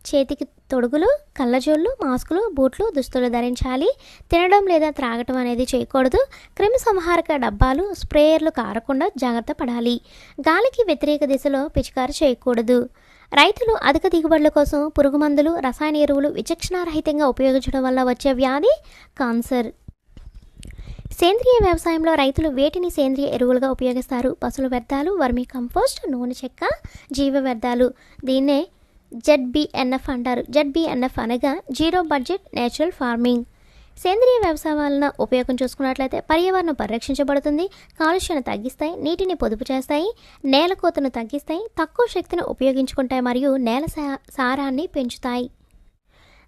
చేతికి తొడుగులు, కళ్ళజోళ్ళు, మాస్కులు, బూట్లు, దుస్తులు ధరించాలి. తినడం లేదా త్రాగటం అనేది చేయకూడదు. క్రిమి సంహారక డబ్బాలు, స్ప్రేయర్లు కారకుండా జాగ్రత్త పడాలి. గాలికి వ్యతిరేక దిశలో పిచికారీ చేయకూడదు. రైతులు అధిక దిగుబడుల కోసం పురుగు మందులు, రసాయన ఎరువులు విచక్షణారహితంగా ఉపయోగించడం వల్ల వచ్చే వ్యాధి కాన్సర్. సేంద్రియ వ్యవసాయంలో రైతులు వేటిని సేంద్రియ ఎరువులుగా ఉపయోగిస్తారు? పశువుల వ్యర్థాలు, వర్మీ కంపోస్ట్, నూనె చెక్క, జీవ వ్యర్థాలు. దీన్నే ZBNF అంటారు. ZBNF అనగా జీరో బడ్జెట్ నేచురల్ ఫార్మింగ్. సేంద్రియ వ్యవసాయం వలన ఉపయోగం చూసుకున్నట్లయితే పర్యావరణం పరిరక్షించబడుతుంది, కాలుష్యాన్ని తగ్గిస్తాయి, నీటిని పొదుపు చేస్తాయి, నేల కోతను తగ్గిస్తాయి, తక్కువ శక్తిని ఉపయోగించుకుంటాయి మరియు నేల సారాన్ని పెంచుతాయి.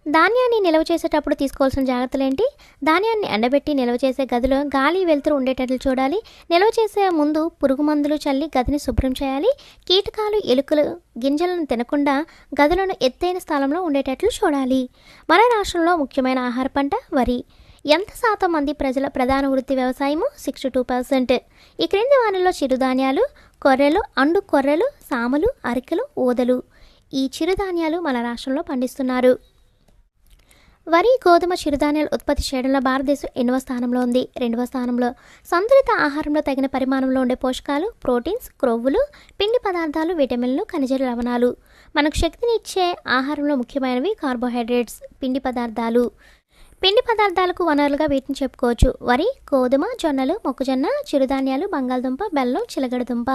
ధాన్యాన్ని నిల్వ చేసేటప్పుడు తీసుకోవాల్సిన జాగ్రత్తలు ఏంటి? ధాన్యాన్ని ఎండబెట్టి నిల్వ చేసే గదిలో గాలి, వెలుతురు ఉండేటట్లు చూడాలి. నిల్వ చేసే ముందు పురుగు మందులు చల్లి గదిని శుభ్రం చేయాలి. కీటకాలు, ఎలుకలు గింజలను తినకుండా గదులను ఎత్తైన స్థలంలో ఉండేటట్లు చూడాలి. మన రాష్ట్రంలో ముఖ్యమైన ఆహార పంట వరి. ఎంత శాతం మంది ప్రజల ప్రధాన వృత్తి వ్యవసాయము? 62%. ఈ క్రింది వారిలో చిరుధాన్యాలు: కొర్రెలు, అండు కొర్రెలు, సామలు, అరికెలు, ఊదలు. ఈ చిరుధాన్యాలు మన రాష్ట్రంలో పండిస్తున్నారు. వరి, గోధుమ, చిరుధాన్యాలు ఉత్పత్తి చేయడంలో భారతదేశం ఎన్నవ స్థానంలో ఉంది? 2వ స్థానంలో. సంతులిత ఆహారంలో తగిన పరిమాణంలో ఉండే పోషకాలు: ప్రోటీన్స్, క్రొవ్వులు, పిండి పదార్థాలు, విటమిన్లు, ఖనిజ లవణాలు. మనకు శక్తినిచ్చే ఆహారంలో ముఖ్యమైనవి కార్బోహైడ్రేట్స్, పిండి పదార్థాలు. పిండి పదార్థాలకు వనరులుగా వీటిని చెప్పుకోవచ్చు: వరి, గోధుమ, జొన్నలు, మొక్కజొన్న, చిరుధాన్యాలు, బంగాళదుంప, బెల్లం, చిలగడదుంప.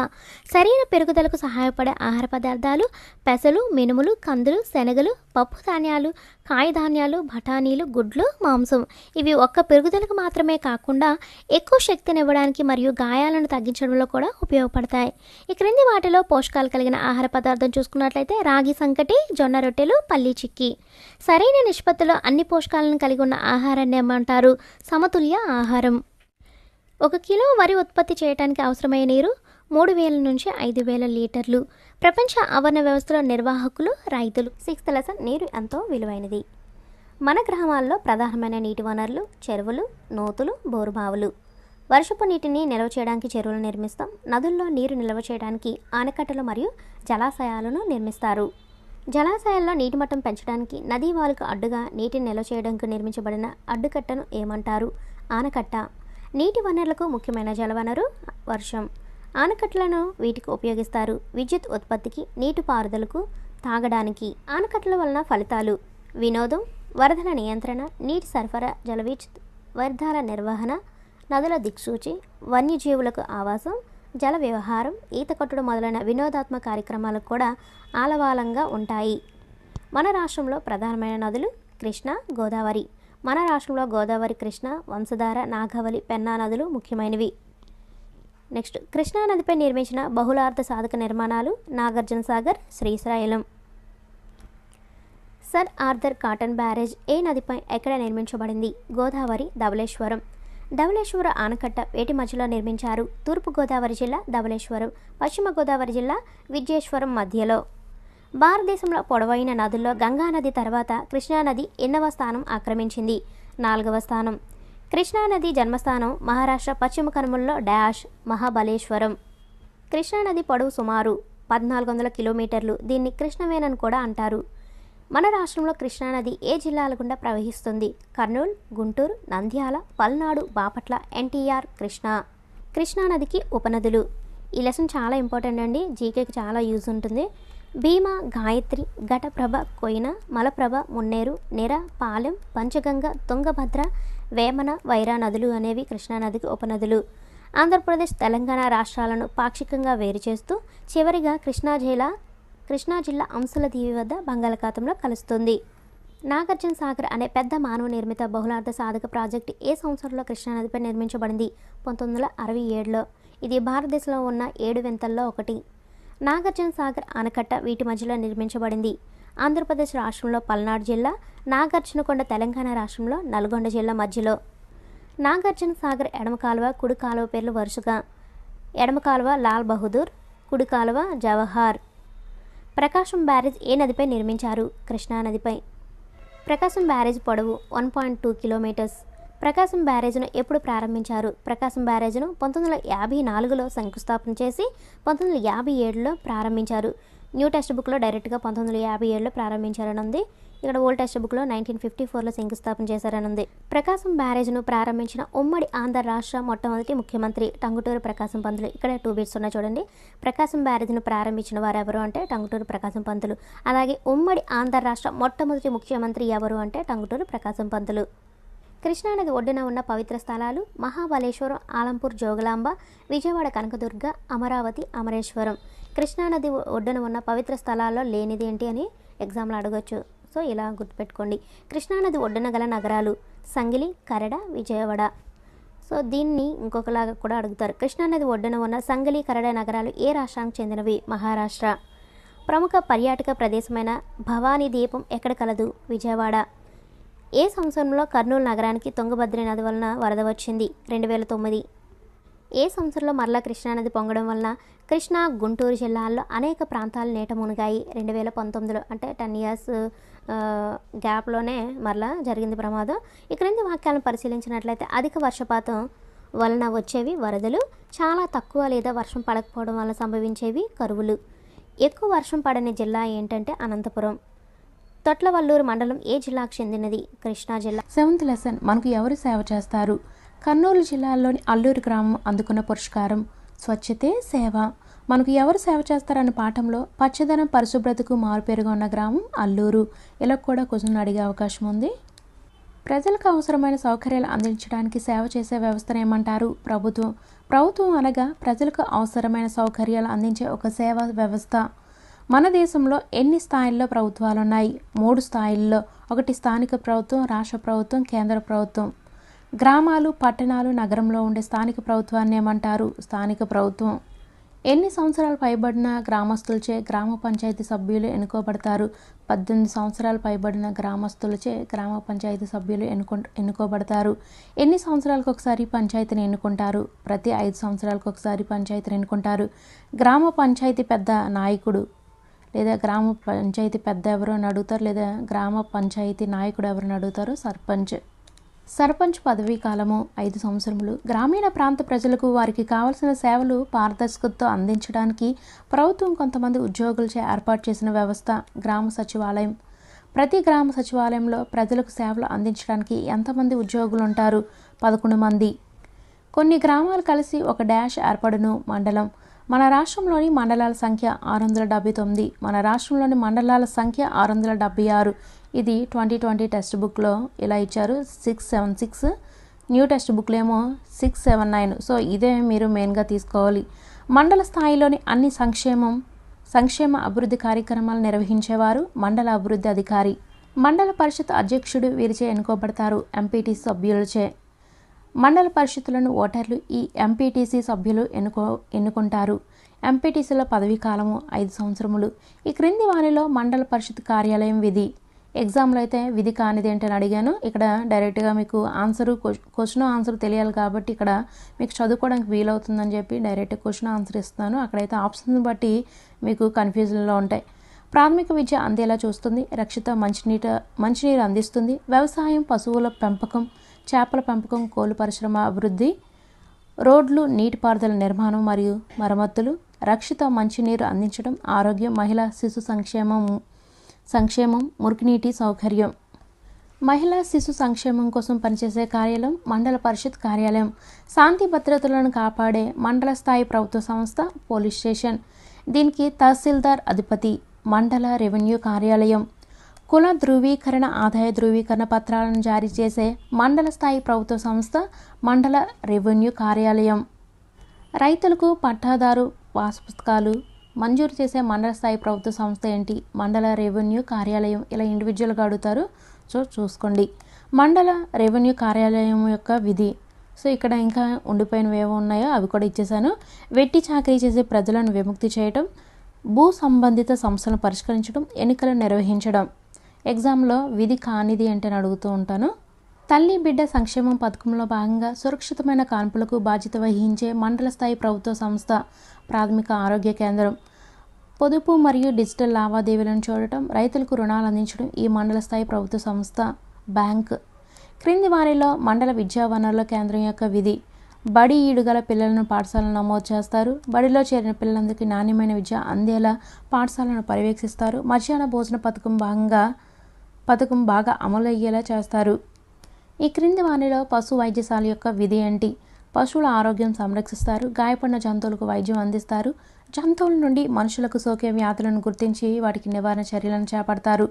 శరీర పెరుగుదలకు సహాయపడే ఆహార పదార్థాలు: పెసలు, మినుములు, కందులు, శనగలు, పప్పు ధాన్యాలు, కాయధాన్యాలు, బఠానీలు, గుడ్లు, మాంసం. ఇవి ఒక్క పెరుగుదలకు మాత్రమే కాకుండా ఎక్కువ శక్తిని ఇవ్వడానికి మరియు గాయాలను తగ్గించడంలో కూడా ఉపయోగపడతాయి. ఈ క్రింది వాటిలో పోషకాలు కలిగిన ఆహార పదార్థం చూసుకున్నట్లయితే రాగి సంకటి, జొన్న రొట్టెలు, పల్లి చిక్కీ. సరైన నిష్పత్తిలో అన్ని పోషకాలను కలిగి ఉన్న ఆహారాన్ని ఏమంటారు? సమతుల్య ఆహారం. 1 కిలో వరి ఉత్పత్తి చేయడానికి అవసరమైన నీరు 3000 నుంచి 5000 లీటర్లు. ప్రపంచ ఆవరణ వ్యవస్థలో నిర్వాహకులు రైతులు. 6th లెసన్ నీరు ఎంతో విలువైనది. మన గ్రామాల్లో ప్రధానమైన నీటి వనరులు చెరువులు, నూతులు, బోరుబావులు. వర్షపు నీటిని నిల్వ చేయడానికి చెరువులు నిర్మిస్తాం. నదుల్లో నీరు నిల్వ చేయడానికి ఆనకట్టలు మరియు జలాశయాలను నిర్మిస్తారు. జలాశయాల్లో నీటి మట్టం పెంచడానికి నదీ వాలుకు అడ్డుగా నీటిని నిల్వ చేయడానికి నిర్మించబడిన అడ్డుకట్టను ఏమంటారు? ఆనకట్ట. నీటి వనరులకు ముఖ్యమైన జలవనరు వర్షం. ఆనకట్టలను వీటికి ఉపయోగిస్తారు: విద్యుత్ ఉత్పత్తికి, నీటిపారుదలకు, తాగడానికి. ఆనకట్టల వలన ఫలితాలు: వినోదం, వరదల నియంత్రణ, నీటి సరఫరా, జల విద్యుత్, వ్యర్థాల నిర్వహణ, నదుల దిక్సూచి, వన్యజీవులకు ఆవాసం, జల వ్యవహారం, ఈత కొట్టడం మొదలైన వినోదాత్మక కార్యక్రమాలకు కూడా ఆలవాలంగా ఉంటాయి. మన రాష్ట్రంలో ప్రధానమైన నదులు కృష్ణా, గోదావరి. మన రాష్ట్రంలో గోదావరి, కృష్ణ, వంశధార, నాగావళి, పెన్నా నదులు ముఖ్యమైనవి. నెక్స్ట్, కృష్ణా నదిపై నిర్మించిన బహుళార్థ సాధక నిర్మాణాలు Nagarjuna Sagar, Srisailam. Sir Arthur Cotton barrage ఏ నదిపై ఎక్కడ నిర్మించబడింది? గోదావరి, ధవళేశ్వరం. ధవళేశ్వర ఆనకట్ట వేటి మధ్యలో నిర్మించారు? తూర్పు గోదావరి జిల్లా ధవళేశ్వరం, పశ్చిమ గోదావరి జిల్లా విజయేశ్వరం మధ్యలో. భారతదేశంలో పొడవైన నదుల్లో గంగా నది తర్వాత కృష్ణానది ఎన్నవ స్థానం ఆక్రమించింది? 4వ స్థానం. కృష్ణానది జన్మస్థానం మహారాష్ట్ర పశ్చిమ కనుమల్లో డాష్ మహాబలేశ్వరం. కృష్ణానది పొడవు సుమారు 1400 కిలోమీటర్లు. దీన్ని కృష్ణవేణి అని కూడా అంటారు. మన రాష్ట్రంలో కృష్ణానది ఏ జిల్లాల గుండా ప్రవహిస్తుంది? కర్నూలు, గుంటూరు, నంద్యాల, పల్నాడు, బాపట్ల, ఎన్టీఆర్, కృష్ణా. కృష్ణానదికి ఉపనదులు. ఈ లెసన్ చాలా ఇంపార్టెంట్ అండి, జీకేకి చాలా యూజ్ ఉంటుంది. భీమా, గాయత్రి, ఘటప్రభ, కొయిన, మలప్రభ, మున్నేరు, నిర, పాలెం, పంచగంగ, తుంగభద్ర, వేమన, వైరా నదులు అనేవి కృష్ణానదికి ఉపనదులు. ఆంధ్రప్రదేశ్, తెలంగాణ రాష్ట్రాలను పాక్షికంగా వేరు చేస్తూ చివరిగా కృష్ణా జిల్లా అంశుల దీవి వద్ద బంగాళాఖాతంలో కలుస్తుంది. నాగార్జున సాగర్ అనే పెద్ద మానవ నిర్మిత బహుళార్థ సాధక ప్రాజెక్టు ఏ సంవత్సరంలో కృష్ణానదిపై నిర్మించబడింది? 1967లో. ఇది భారతదేశంలో ఉన్న 7 వింతల్లో ఒకటి. నాగార్జున సాగర్ ఆనకట్ట వీటి మధ్యలో నిర్మించబడింది. ఆంధ్రప్రదేశ్ రాష్ట్రంలో పల్నాడు జిల్లా, నాగార్జునకొండ తెలంగాణ రాష్ట్రంలో నల్గొండ జిల్లా మధ్యలో. నాగార్జున సాగర్ ఎడమ కాలువ, కుడి కాలువ పేర్లు వరుసగా. ఎడమ కాలువ లాల్ బహదూర్, కుడి కాలువ జవహర్. ప్రకాశం బ్యారేజ్ ఏ నదిపై నిర్మించారు? కృష్ణానదిపై. ప్రకాశం బ్యారేజ్ పొడవు 1.2 కిలోమీటర్స్. ప్రకాశం బ్యారేజ్ను ఎప్పుడు ప్రారంభించారు? ప్రకాశం బ్యారేజ్ను 1954లో శంకుస్థాపన చేసి 1957లో ప్రారంభించారు. న్యూ టెక్స్ట్ బుక్లో డైరెక్ట్గా 1957లో ప్రారంభించారని ఉంది. ఇక్కడ ఓల్డ్ టెక్స్ట్ బుక్లో 1954లో శంకుస్థాపన చేశారని ఉంది. ప్రకాశం బ్యారేజ్ను ప్రారంభించిన ఉమ్మడి ఆంధ్ర రాష్ట్ర మొట్టమొదటి ముఖ్యమంత్రి టంగుటూరి ప్రకాశం పంతులు. ఇక్కడ 2 బిట్స్ ఉన్నాయి చూడండి. ప్రకాశం బ్యారేజ్ను ప్రారంభించిన వారు ఎవరు అంటే టంగుటూరి ప్రకాశం పంతులు. అలాగే ఉమ్మడి ఆంధ్ర రాష్ట్ర మొట్టమొదటి ముఖ్యమంత్రి ఎవరు అంటే టంగుటూరి ప్రకాశం పంతులు. కృష్ణానది ఒడ్డున ఉన్న పవిత్ర స్థలాలు మహాబలేశ్వరం, ఆలంపూర్ జోగులాంబ, విజయవాడ కనకదుర్గ, అమరావతి, అమరేశ్వరం. కృష్ణానది ఒడ్డున ఉన్న పవిత్ర స్థలాల్లో లేనిది ఏంటి అని ఎగ్జామ్లో అడగొచ్చు. సో ఇలా గుర్తుపెట్టుకోండి. కృష్ణానది ఒడ్డున గల నగరాలు సంగిలి, కరడ, విజయవాడ. సో దీన్ని ఇంకొకలాగా కూడా అడుగుతారు. కృష్ణానది ఒడ్డున ఉన్న సంగిలి, కరడ నగరాలు ఏ రాష్ట్రానికి చెందినవి? మహారాష్ట్ర. ప్రముఖ పర్యాటక ప్రదేశమైన భవానీ దీపం ఎక్కడ కలదు? విజయవాడ. ఏ సంవత్సరంలో కర్నూలు నగరానికి తుంగభద్ర నది వలన వరద వచ్చింది? 2009. ఏ సంవత్సరంలో మరలా కృష్ణానది పొంగడం వలన కృష్ణా, గుంటూరు జిల్లాల్లో అనేక ప్రాంతాలు నీట మునిగాయి? 2019లో. అంటే 10 ఇయర్స్ గ్యాప్లోనే మరలా జరిగింది ప్రమాదం. ఈ క్రింది వాక్యాలను పరిశీలించినట్లయితే అధిక వర్షపాతం వలన వచ్చేవి వరదలు, చాలా తక్కువ లేదా వర్షం పడకపోవడం వలన సంభవించేవి కరువులు. ఎక్కువ వర్షం పడని జిల్లా ఏంటంటే అనంతపురం. తొట్లవల్లూరు మండలం ఏ జిల్లాకు చెందినది? కృష్ణా జిల్లా. 7th లెసన్ మనకు ఎవరు సేవ చేస్తారు? కర్నూలు జిల్లాలోని అల్లూరు గ్రామం అందుకున్న పురస్కారం స్వచ్ఛతే సేవ. మనకు ఎవరు సేవ చేస్తారన్న పాఠంలో పచ్చదనం, పరిశుభ్రతకు మారుపేరుగా ఉన్న గ్రామం అల్లూరు. ఇలా కూడా క్వశ్చన్ అడిగే అవకాశం ఉంది. ప్రజలకు అవసరమైన సౌకర్యాలు అందించడానికి సేవ చేసే వ్యవస్థను ఏమంటారు? ప్రభుత్వం. ప్రభుత్వం అనగా ప్రజలకు అవసరమైన సౌకర్యాలు అందించే ఒక సేవా వ్యవస్థ. మన దేశంలో ఎన్ని స్థాయిల్లో ప్రభుత్వాలు ఉన్నాయి? 3 స్థాయిల్లో. ఒకటి స్థానిక ప్రభుత్వం, రాష్ట్ర ప్రభుత్వం, కేంద్ర ప్రభుత్వం. గ్రామాలు, పట్టణాలు, నగరంలో ఉండే స్థానిక ప్రభుత్వాన్ని ఏమంటారు? స్థానిక ప్రభుత్వం. ఎన్ని సంవత్సరాలు పైబడిన గ్రామస్తులచే గ్రామ పంచాయతీ సభ్యులు ఎన్నుకోబడతారు? 18 సంవత్సరాలు పైబడిన గ్రామస్తులచే గ్రామ పంచాయతీ సభ్యులు ఎన్నుకోబడతారు. ఎన్ని సంవత్సరాలకు ఒకసారి పంచాయతీని ఎన్నుకుంటారు? ప్రతి 5 సంవత్సరాలకు ఒకసారి పంచాయతీని ఎన్నుకుంటారు. గ్రామ పంచాయతీ పెద్ద నాయకుడు లేదా గ్రామ పంచాయతీ పెద్ద ఎవరు అని అడుగుతారు, లేదా గ్రామ పంచాయతీ నాయకుడు ఎవరిని అడుగుతారు? సర్పంచ్. సర్పంచ్ పదవీ కాలము 5 సంవత్సరములు. గ్రామీణ ప్రాంత ప్రజలకు వారికి కావలసిన సేవలు పారదర్శకతతో అందించడానికి ప్రభుత్వం కొంతమంది ఉద్యోగులచే ఏర్పాటు చేసిన వ్యవస్థ గ్రామ సచివాలయం. ప్రతి గ్రామ సచివాలయంలో ప్రజలకు సేవలు అందించడానికి ఎంతమంది ఉద్యోగులు ఉంటారు? 11 మంది. కొన్ని గ్రామాలు కలిసి ఒక డాష్ ఏర్పడును మండలం. మన రాష్ట్రంలోని మండలాల సంఖ్య 679. మన రాష్ట్రంలోని మండలాల సంఖ్య 676. ఇది 2020 టెక్స్ట్ బుక్లో ఇలా ఇచ్చారు 676. న్యూ టెక్స్ట్ బుక్లో ఏమో 679. సో ఇదే మీరు మెయిన్గా తీసుకోవాలి. మండల స్థాయిలోని అన్ని సంక్షేమ అభివృద్ధి కార్యక్రమాలు నిర్వహించేవారు మండల అభివృద్ధి అధికారి. మండల పరిషత్ అధ్యక్షుడు వీరిచే ఎన్నుకోబడతారు ఎంపీటీసీ సభ్యులచే. మండల పరిషత్తులను ఓటర్లు ఈ ఎంపీటీసీ సభ్యులు ఎన్నుకుంటారు. ఎంపీటీసీల పదవీ కాలము 5 సంవత్సరములు. ఈ క్రింది వారిలో మండల పరిషత్ కార్యాలయం విధి. ఎగ్జామ్లో అయితే విధి కానిది ఏంటని అడిగాను. ఇక్కడ డైరెక్ట్గా మీకు క్వశ్చన్ ఆన్సర్ తెలియాలి కాబట్టి ఇక్కడ మీకు చదువుకోవడానికి వీలవుతుందని చెప్పి డైరెక్ట్ క్వశ్చన్ ఆన్సర్ ఇస్తున్నాను. అక్కడైతే ఆప్షన్ బట్టి మీకు కన్ఫ్యూజన్లో ఉంటాయి. ప్రాథమిక విద్య అందేలా చూస్తుంది. రక్షిత మంచినీరు అందిస్తుంది. వ్యవసాయం, పశువుల పెంపకం, చేపల పెంపకం, కోళ్ల పరిశ్రమ అభివృద్ధి, రోడ్లు, నీటిపారుదల నిర్మాణం మరియు మరమ్మతులు, రక్షిత మంచినీరు అందించడం, ఆరోగ్యం, మహిళా శిశు సంక్షేమం, మురుగునీటి సౌకర్యం. మహిళా శిశు సంక్షేమం కోసం పనిచేసే కార్యాలయం మండల పరిషత్ కార్యాలయం. శాంతి భద్రతలను కాపాడే మండల స్థాయి ప్రభుత్వ సంస్థ పోలీస్ స్టేషన్. దీనికి తహసీల్దార్ అధిపతి. మండల రెవెన్యూ కార్యాలయం. కుల ధృవీకరణ, ఆదాయ ధృవీకరణ పత్రాలను జారీ చేసే మండల స్థాయి ప్రభుత్వ సంస్థ మండల రెవెన్యూ కార్యాలయం. రైతులకు పట్టాదారు పాస్ పుస్తకాలు మంజూరు చేసే మండల స్థాయి ప్రభుత్వ సంస్థ ఏంటి? మండల రెవెన్యూ కార్యాలయం. ఇలా ఇండివిజువల్గా అడుగుతారు, సో చూసుకోండి. మండల రెవెన్యూ కార్యాలయం యొక్క విధి. సో ఇక్కడ ఇంకా ఉండిపోయినవి ఏవో ఉన్నాయో అవి కూడా ఇచ్చేసాను. వెట్టి చాకరీ చేసే ప్రజలను విముక్తి చేయటం, భూ సంబంధిత సమస్యలను పరిష్కరించడం, ఎన్నికలు నిర్వహించడం. ఎగ్జామ్లో విధి కానిది ఏంటని అడుగుతూ ఉంటాను. తల్లి బిడ్డ సంక్షేమం పథకంలో భాగంగా సురక్షితమైన కాన్పులకు బాధ్యత వహించే మండల స్థాయి ప్రభుత్వ సంస్థ ప్రాథమిక ఆరోగ్య కేంద్రం. పొదుపు మరియు డిజిటల్ లావాదేవీలను చూడటం, రైతులకు రుణాలు అందించడం ఈ మండల స్థాయి ప్రభుత్వ సంస్థ. బ్యాంక్. క్రింది వారిలో మండల విద్యా వనరుల కేంద్రం యొక్క విధి. బడి ఈడుగల పిల్లలను పాఠశాలను నమోదు చేస్తారు. బడిలో చేరిన పిల్లలందరికీ నాణ్యమైన విద్య అందేలా పాఠశాలను పర్యవేక్షిస్తారు. మధ్యాహ్న భోజన పథకం బాగా అమలు అయ్యేలా చేస్తారు. ఈ క్రింది వారిలో పశు వైద్యశాల యొక్క విధి ఏంటి? పశువుల ఆరోగ్యం సంరక్షిస్తారు. గాయపడిన జంతువులకు వైద్యం అందిస్తారు. జంతువుల నుండి మనుషులకు సోకే వ్యాధులను గుర్తించి వాటికి నివారణ చర్యలను చేపడతారు.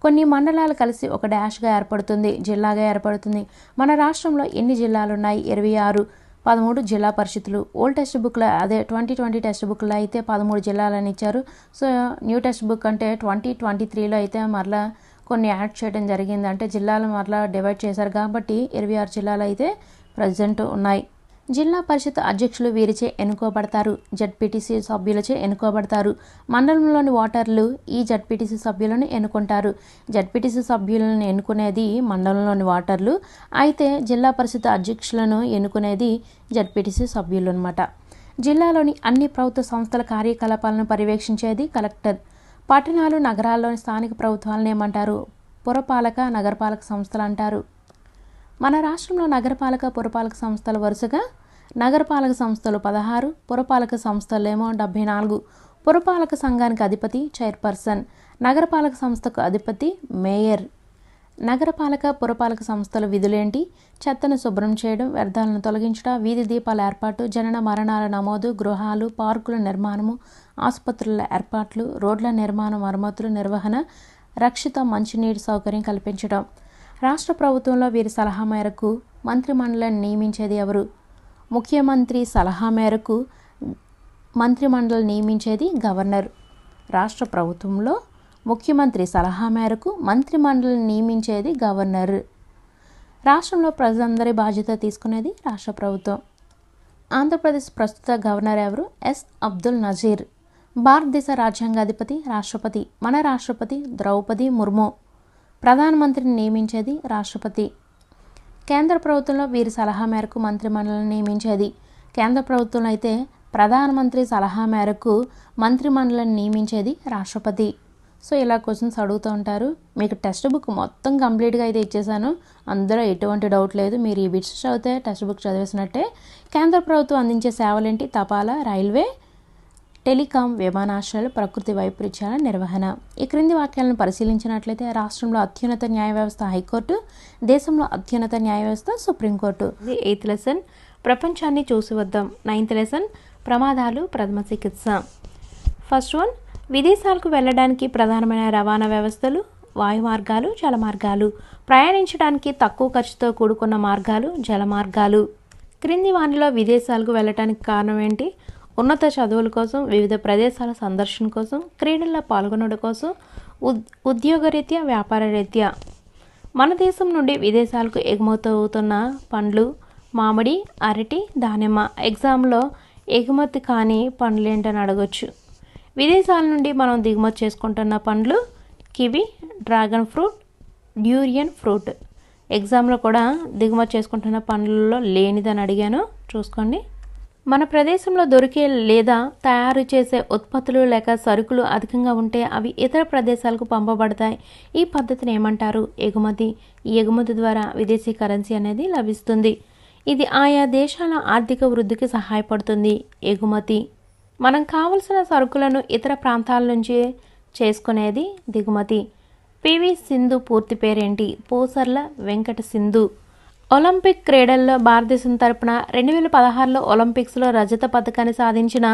కొన్ని మండలాలు కలిసి ఒక డాష్గా ఏర్పడుతుంది, జిల్లాగా ఏర్పడుతుంది. మన రాష్ట్రంలో ఎన్ని జిల్లాలు ఉన్నాయి? 26. 13 జిల్లా పరిషత్తులు. ఓల్డ్ టెక్స్ట్ బుక్లో అదే 2020 టెక్స్ట్ బుక్లో అయితే 13 జిల్లాలని ఇచ్చారు. సో న్యూ టెక్స్ట్ బుక్ అంటే 2023లో అయితే మరలా కొన్ని యాడ్ చేయడం జరిగింది. అంటే జిల్లాలు మరలా డివైడ్ చేశారు కాబట్టి 26 జిల్లాలు అయితే ప్రజెంట్ ఉన్నాయి. జిల్లా పరిషత్ అధ్యక్షులు వీరిచే ఎన్నుకోబడతారు. జడ్పీటీసీ సభ్యులచే ఎన్నుకోబడతారు. మండలంలోని ఓటర్లు ఈ జడ్పీటీసీ సభ్యులను ఎన్నుకుంటారు. జడ్పీటీసీ సభ్యులను ఎన్నుకునేది మండలంలోని ఓటర్లు, అయితే జిల్లా పరిషత్ అధ్యక్షులను ఎన్నుకునేది జడ్పీటీసీ సభ్యులు అన్నమాట. జిల్లాలోని అన్ని ప్రభుత్వ సంస్థల కార్యకలాపాలను పర్యవేక్షించేది కలెక్టర్. పట్టణాలు, నగరాల్లోని స్థానిక ప్రభుత్వాలను ఏమంటారు? పురపాలక, నగరపాలక సంస్థలు అంటారు. మన రాష్ట్రంలో నగరపాలక, పురపాలక సంస్థలు వరుసగా నగరపాలక సంస్థలు 16, పురపాలక సంస్థలేమో 74. పురపాలక సంఘానికి అధిపతి చైర్పర్సన్, నగరపాలక సంస్థకు అధిపతి మేయర్. నగరపాలక, పురపాలక సంస్థల విధులేంటి? చెత్తను శుభ్రం చేయడం, వ్యర్థాలను తొలగించడం, వీధి దీపాల ఏర్పాటు, జనన మరణాల నమోదు, గృహాలు, పార్కుల నిర్మాణము, ఆసుపత్రుల ఏర్పాట్లు, రోడ్ల నిర్మాణం, మరమ్మతులు, నిర్వహణ, రక్షిత మంచినీటి సౌకర్యం కల్పించడం. రాష్ట్ర ప్రభుత్వంలో వీరి సలహా మేరకు మంత్రిమండలిని నియమించేది ఎవరు? ముఖ్యమంత్రి సలహా మేరకు మంత్రిమండలి నియమించేది గవర్నర్. రాష్ట్ర ప్రభుత్వంలో ముఖ్యమంత్రి సలహా మేరకు మంత్రిమండలిని నియమించేది గవర్నర్. రాష్ట్రంలో ప్రజలందరి బాధ్యత తీసుకునేది రాష్ట్ర ప్రభుత్వం. ఆంధ్రప్రదేశ్ ప్రస్తుత గవర్నర్ ఎవరు? ఎస్ అబ్దుల్ నజీర్. భారతదేశ రాజ్యాంగాధిపతి రాష్ట్రపతి. మన రాష్ట్రపతి ద్రౌపది ముర్ము. ప్రధానమంత్రిని నియమించేది రాష్ట్రపతి. కేంద్ర ప్రభుత్వంలో వీరి సలహా మేరకు మంత్రిమండలిని నియమించేది. కేంద్ర ప్రభుత్వంలో అయితే ప్రధానమంత్రి సలహా మేరకు మంత్రిమండలిని నియమించేది రాష్ట్రపతి. సో ఇలా క్వశ్చన్స్ అడుగుతూ ఉంటారు. మీకు టెక్స్ట్ బుక్ మొత్తం కంప్లీట్గా అయితే ఇచ్చేసాను, అందులో ఎటువంటి డౌట్ లేదు. మీరు ఈ బిట్స్ చదివితే టెక్స్ట్ బుక్ చదివేసినట్టే. కేంద్ర ప్రభుత్వం అందించే సేవలేంటి? తపాలా, రైల్వే, టెలికాం, విమానాశ్రయాలు, ప్రకృతి వైపరీత్యాల నిర్వహణ. ఈ క్రింది వాక్యాలను పరిశీలించినట్లయితే రాష్ట్రంలో అత్యున్నత న్యాయ వ్యవస్థ హైకోర్టు, దేశంలో అత్యున్నత న్యాయ వ్యవస్థ సుప్రీంకోర్టు. 8th లెసన్ ప్రపంచాన్ని చూసి వద్దాం. 9th లెసన్ ప్రమాదాలు, ప్రథమ చికిత్స. ఫస్ట్ వన్, విదేశాలకు వెళ్ళడానికి ప్రధానమైన రవాణా వ్యవస్థలు వాయు మార్గాలు, జల మార్గాలు. ప్రయాణించడానికి తక్కువ ఖర్చుతో కూడుకున్న మార్గాలు జల మార్గాలు. క్రింది వానిలో విదేశాలకు వెళ్ళటానికి కారణం ఏంటి? ఉన్నత చదువుల కోసం, వివిధ ప్రదేశాల సందర్శన కోసం, క్రీడల్లో పాల్గొనడం కోసం, ఉద్యోగరీత్యా, వ్యాపార రీత్యా. మన దేశం నుండి విదేశాలకు ఎగుమతి అవుతున్న పండ్లు మామిడి, అరటి, దానిమ్మ. ఎగ్జామ్లో ఎగుమతి కాని పండ్లు ఏంటని అడగొచ్చు. విదేశాల నుండి మనం దిగుమతి చేసుకుంటున్న పండ్లు kiwi, dragon fruit, durian fruit. ఎగ్జామ్లో కూడా దిగుమతి చేసుకుంటున్న పండ్లలో లేనిదని అడిగాను, చూసుకోండి. మన ప్రదేశంలో దొరికే లేదా తయారు చేసే ఉత్పత్తులు లేక సరుకులు అధికంగా ఉంటే అవి ఇతర ప్రదేశాలకు పంపబడతాయి. ఈ పద్ధతిని ఏమంటారు? ఎగుమతి. ఈ ఎగుమతి ద్వారా విదేశీ కరెన్సీ అనేది లభిస్తుంది. ఇది ఆయా దేశాల ఆర్థిక వృద్ధికి సహాయపడుతుంది. ఎగుమతి. మనం కావలసిన సరుకులను ఇతర ప్రాంతాల నుంచి చేసుకునేది దిగుమతి. పివి సింధు పూర్తి పేరేంటి? పూసర్ల వెంకట సింధు. ఒలింపిక్ క్రీడల్లో భారతదేశం తరపున 2016లో ఒలింపిక్స్లో రజత పథకాన్ని సాధించిన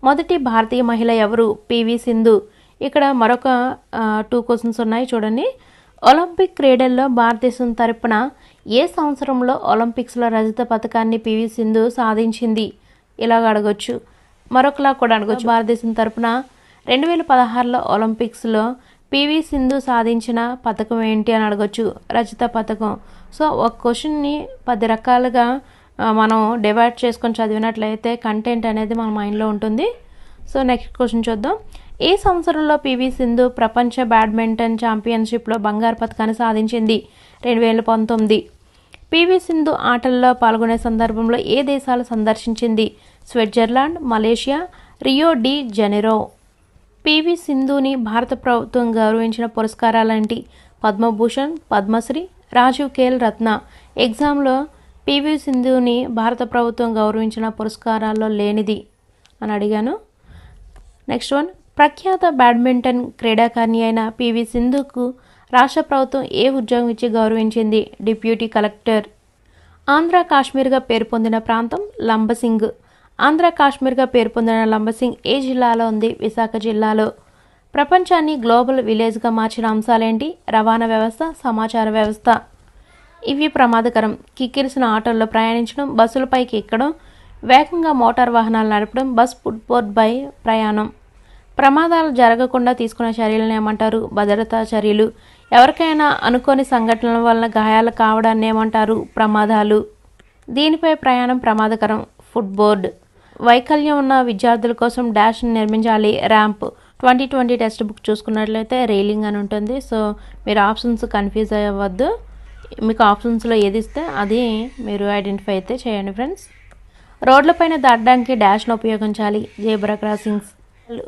మొదటి భారతీయ మహిళ ఎవరు? పివి సింధు. ఇక్కడ మరొక 2 క్వశ్చన్స్ ఉన్నాయి, చూడండి. ఒలింపిక్ క్రీడల్లో భారతదేశం తరపున ఏ సంవత్సరంలో ఒలింపిక్స్లో రజత పథకాన్ని పివి సింధు సాధించింది? ఇలాగ అడగొచ్చు. మరొకలా కూడా అడగొచ్చు. భారతదేశం తరపున 2016లో ఒలింపిక్స్లో పివి సింధు సాధించిన పథకం ఏంటి అని అడగొచ్చు. రజత పథకం. సో ఒక క్వశ్చన్ని 10 రకాలుగా మనం డివైడ్ చేసుకొని చదివినట్లయితే కంటెంట్ అనేది మన మైండ్లో ఉంటుంది. సో నెక్స్ట్ క్వశ్చన్ చూద్దాం. ఏ సంవత్సరంలో పివి సింధు ప్రపంచ బ్యాడ్మింటన్ ఛాంపియన్షిప్లో బంగారు పథకాన్ని సాధించింది? 2019. పివి సింధు ఆటల్లో పాల్గొనే సందర్భంలో ఏ దేశాలు సందర్శించింది? Switzerland, Malaysia, Rio de Janeiro. PV సింధుని భారత ప్రభుత్వం గౌరవించిన పురస్కారాలేంటి? పద్మభూషణ్, పద్మశ్రీ, రాజీవ్ ఖేల్ రత్న. ఎగ్జామ్లో పివి సింధుని భారత ప్రభుత్వం గౌరవించిన పురస్కారాల్లో లేనిది అని అడిగాను. Next one. ప్రఖ్యాత బ్యాడ్మింటన్ క్రీడాకారిణి అయిన పివి సింధుకు రాష్ట్ర ప్రభుత్వం ఏ ఉద్యోగం ఇచ్చి గౌరవించింది? Deputy collector. ఆంధ్ర కాశ్మీర్గా పేరు పొందిన ప్రాంతం లంబసింగ్. ఆంధ్ర కాశ్మీర్గా పేరు పొందిన లంబసింగ్ ఏ జిల్లాలో ఉంది? విశాఖ జిల్లాలో. ప్రపంచాన్ని గ్లోబల్ విలేజ్గా మార్చిన అంశాలేంటి? రవాణా వ్యవస్థ, సమాచార వ్యవస్థ. ఇవి ప్రమాదకరం. కిక్కిరిసిన ఆటోల్లో ప్రయాణించడం, బస్సులపైకి ఎక్కడం, వేగంగా మోటార్ వాహనాలు నడపడం, బస్ ఫుట్బోర్డ్పై ప్రయాణం. ప్రమాదాలు జరగకుండా తీసుకునే చర్యలను ఏమంటారు? భద్రతా చర్యలు. ఎవరికైనా అనుకోని సంఘటనల వలన గాయాలు కావడాన్ని ఏమంటారు? ప్రమాదాలు. దీనిపై ప్రయాణం ప్రమాదకరం. ఫుట్బోర్డ్. వైకల్యం ఉన్న విద్యార్థుల కోసం డాష్ని నిర్మించాలి. ర్యాంప్. 2020 టెక్స్ట్ బుక్ చూసుకున్నట్లయితే రైలింగ్ అని ఉంటుంది. సో మీరు ఆప్షన్స్ కన్ఫ్యూజ్ అవ్వద్దు. మీకు ఆప్షన్స్లో ఏది ఇస్తే అది మీరు ఐడెంటిఫై అయితే చేయండి ఫ్రెండ్స్. రోడ్లపైన దాటడానికి డాష్ను ఉపయోగించాలి. Zebra crossings.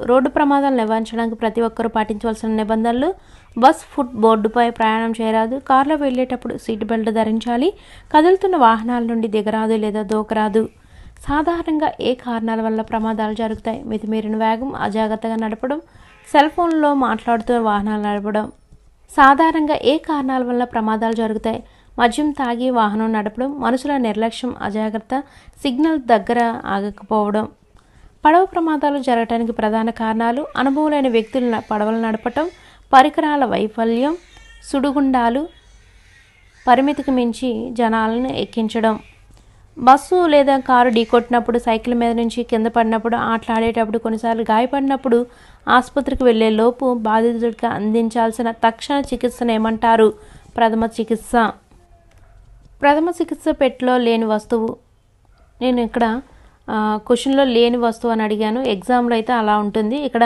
రోడ్డు ప్రమాదాలు నివారించడానికి ప్రతి ఒక్కరూ పాటించవలసిన నిబంధనలు: బస్ ఫుట్ బోర్డుపై ప్రయాణం చేయరాదు, కారులో వెళ్ళేటప్పుడు సీట్ బెల్ట్ ధరించాలి, కదులుతున్న వాహనాల నుండి దిగరాదు లేదా దూకరాదు. సాధారణంగా ఏ కారణాల వల్ల ప్రమాదాలు జరుగుతాయి? మితిమీరిన వేగం, అజాగ్రత్తగా నడపడం, సెల్ ఫోన్లో మాట్లాడుతూ వాహనాలు నడపడం. సాధారణంగా ఏ కారణాల వల్ల ప్రమాదాలు జరుగుతాయి? మద్యం తాగి వాహనం నడపడం, మనుషుల నిర్లక్ష్యం, అజాగ్రత్త, సిగ్నల్ దగ్గర ఆగకపోవడం. పడవ ప్రమాదాలు జరగడానికి ప్రధాన కారణాలు: అనుభవం లేని వ్యక్తులు పడవలు నడపటం, పరికరాల వైఫల్యం, సుడిగుండాలు, పరిమితికి మించి జనాలను ఎక్కించడం. బస్సు లేదా కారు ఢీకొట్టినప్పుడు, సైకిల్ మీద నుంచి కింద పడినప్పుడు, ఆటలాడేటప్పుడు, కొన్నిసార్లు గాయపడినప్పుడు ఆసుపత్రికి వెళ్లే లోపు బాధితుడికి అందించాల్సిన తక్షణ చికిత్సను ఏమంటారు? ప్రథమ చికిత్స. ప్రథమ చికిత్స పెట్టెలో లేని వస్తువు. నేను ఇక్కడ క్వశ్చన్లో లేని వస్తువు అని అడిగాను. ఎగ్జామ్లో అయితే అలా ఉంటుంది. ఇక్కడ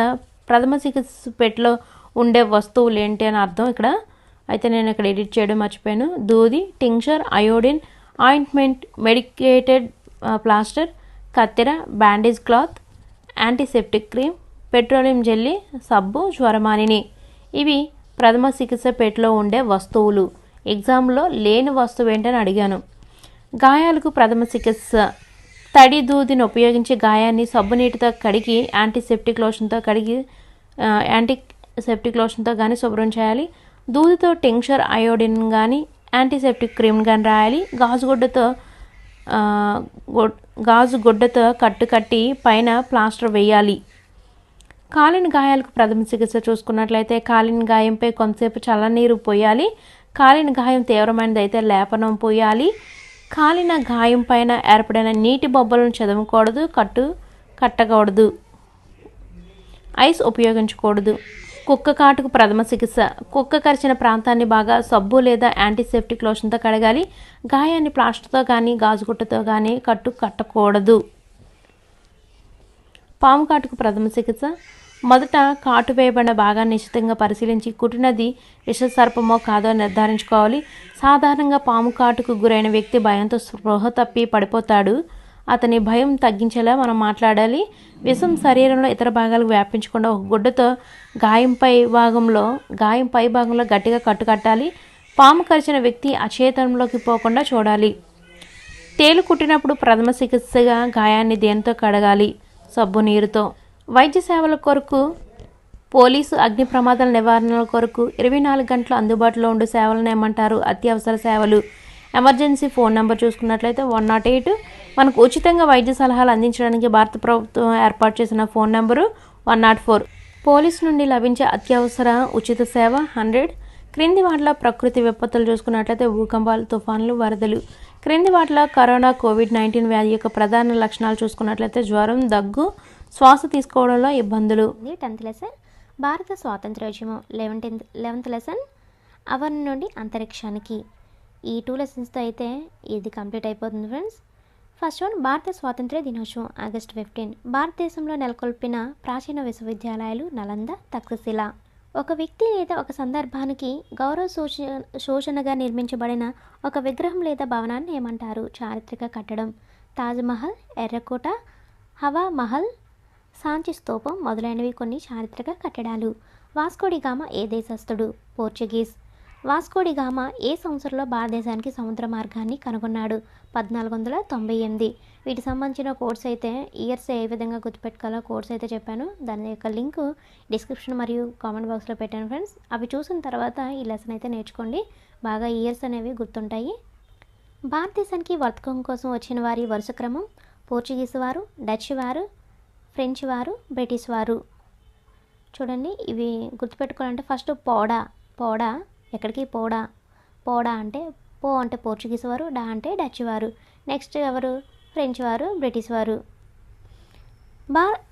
ప్రథమ చికిత్స పెట్టెలో ఉండే వస్తువులు ఏంటి అని అర్థం ఇక్కడ. అయితే నేను ఇక్కడ ఎడిట్ చేయడం మర్చిపోయాను. దూది, tincture, iodine, ointment, medicated plaster, కత్తెర, bandage cloth, antiseptic cream, petroleum jelly, సబ్బు, జ్వరమానిని. ఇవి ప్రథమ చికిత్స పెట్టెలో ఉండే వస్తువులు. ఎగ్జామ్లో లేని వస్తువు ఏంటని అడిగాను. గాయాలకు ప్రథమ చికిత్స: తడి దూదిని ఉపయోగించి గాయాన్ని సబ్బు నీటితో కడిగి యాంటీసెప్టిక్ లోషన్తో కానీ శుభ్రం చేయాలి. దూదితో టింక్చర్, అయోడిన్ కానీ యాంటీసెప్టిక్ క్రీమ్ కానీ రాయాలి. గాజు గుడ్డతో కట్టి పైన ప్లాస్టర్ వేయాలి. కాలిన గాయాలకు ప్రథమ చికిత్స చూసుకున్నట్లయితే కాలిన గాయంపై కొంతసేపు చల్లనీరు పోయాలి. కాలిన గాయం తీవ్రమైనది అయితే లేపనం పోయాలి. కాలిన గాయం పైన ఏర్పడిన నీటి బొబ్బలను చదవకూడదు, కట్టకూడదు. ఐస్ ఉపయోగించకూడదు. కుక్క కాటుకు ప్రథమ చికిత్స. కుక్క కరిచిన ప్రాంతాన్ని బాగా సబ్బు లేదా యాంటీసెప్టిక్ లోషన్తో కడగాలి. గాయాన్ని ప్లాస్టర్తో కానీ గాజుగుట్టతో కానీ కట్టకూడదు. పాము కాటుకు ప్రథమ చికిత్స. మొదట కాటు వేయబడిన భాగాన్ని నిశ్చితంగా పరిశీలించి కుట్టినది విషసర్పమో కాదో నిర్ధారించుకోవాలి. సాధారణంగా పాము కాటుకు గురైన వ్యక్తి భయంతో స్పృహ తప్పి పడిపోతాడు. అతని భయం తగ్గించేలా మనం మాట్లాడాలి. విషం శరీరంలో ఇతర భాగాలకు వ్యాపించకుండా ఒక గుడ్డతో గాయం పై భాగంలో గట్టిగా కట్టాలి. పాము కరిచిన వ్యక్తి అచేతనంలోకి పోకుండా చూడాలి. తేలు కుట్టినప్పుడు ప్రథమ చికిత్సగా గాయాన్ని దేనితో కడగాలి? సబ్బు నీరుతో. వైద్య సేవల కొరకు, పోలీసు, అగ్ని ప్రమాదాల నివారణల కొరకు 24 గంటలు అందుబాటులో ఉండే సేవలను ఏమంటారు? అత్యవసర సేవలు. ఎమర్జెన్సీ ఫోన్ నెంబర్ చూసుకున్నట్లయితే 108. మనకు ఉచితంగా వైద్య సలహాలు అందించడానికి భారత ప్రభుత్వం ఏర్పాటు చేసిన ఫోన్ నెంబరు 104. పోలీసు నుండి లభించే అత్యవసర ఉచిత సేవ 100. క్రింది వాటిలో ప్రకృతి విపత్తులు చూసుకున్నట్లయితే భూకంపాలు, తుఫాన్లు, వరదలు. క్రింది వాటిలో కరోనా కోవిడ్-19 వ్యాధి యొక్క ప్రధాన లక్షణాలు చూసుకున్నట్లయితే జ్వరం, దగ్గు, శ్వాస తీసుకోవడంలో ఇబ్బందులు. 10th లెసన్ భారత స్వాతంత్ర్యోద్యమం. 11th లెసన్ అవర్ నుండి అంతరిక్షానికి. ఈ 2 లెసన్స్తో అయితే ఇది కంప్లీట్ అయిపోతుంది ఫ్రెండ్స్. ఫస్ట్ వన్ భారత స్వాతంత్ర్య దినోత్సవం ఆగస్టు 15. భారతదేశంలో నెలకొల్పిన ప్రాచీన విశ్వవిద్యాలయాలు నలంద, తక్షశిల. ఒక వ్యక్తి లేదా ఒక సందర్భానికి గౌరవ శోషణగా నిర్మించబడిన ఒక విగ్రహం లేదా భవనాన్ని ఏమంటారు? చారిత్రక కట్టడం. తాజ్మహల్, ఎర్రకోట, హవా మహల్, సాంచి స్తూపం మొదలైనవి కొన్ని చారిత్రక కట్టడాలు. వాస్కోడిగామా ఏ దేశస్థుడు? పోర్చుగీస్. వాస్కోడిగామా ఏ సంవత్సరంలో భారతదేశానికి సముద్ర మార్గాన్ని కనుగొన్నాడు? 1498. వీటికి సంబంధించిన కోర్స్ అయితే ఇయర్స్ ఏ విధంగా గుర్తుపెట్టుకోవాలో కోర్స్ అయితే చెప్పాను. దాని యొక్క లింక్ డిస్క్రిప్షన్ మరియు కామెంట్ బాక్స్లో పెట్టాను ఫ్రెండ్స్. అవి చూసిన తర్వాత ఈ లెసన్ అయితే నేర్చుకోండి. బాగా ఇయర్స్ అనేవి గుర్తుంటాయి. భారతదేశానికి వర్తకం కోసం వచ్చిన వారి వరుస క్రమం: పోర్చుగీస్ వారు, డచ్ వారు, ఫ్రెంచ్ వారు, బ్రిటిష్ వారు. చూడండి, ఇవి గుర్తుపెట్టుకోవాలంటే ఫస్ట్ పోడా ఎక్కడికి? పోడా అంటే పో అంటే పోర్చుగీస్ వారు, డా అంటే డచ్ వారు. నెక్స్ట్ ఎవరు? ఫ్రెంచ్ వారు, బ్రిటిష్ వారు.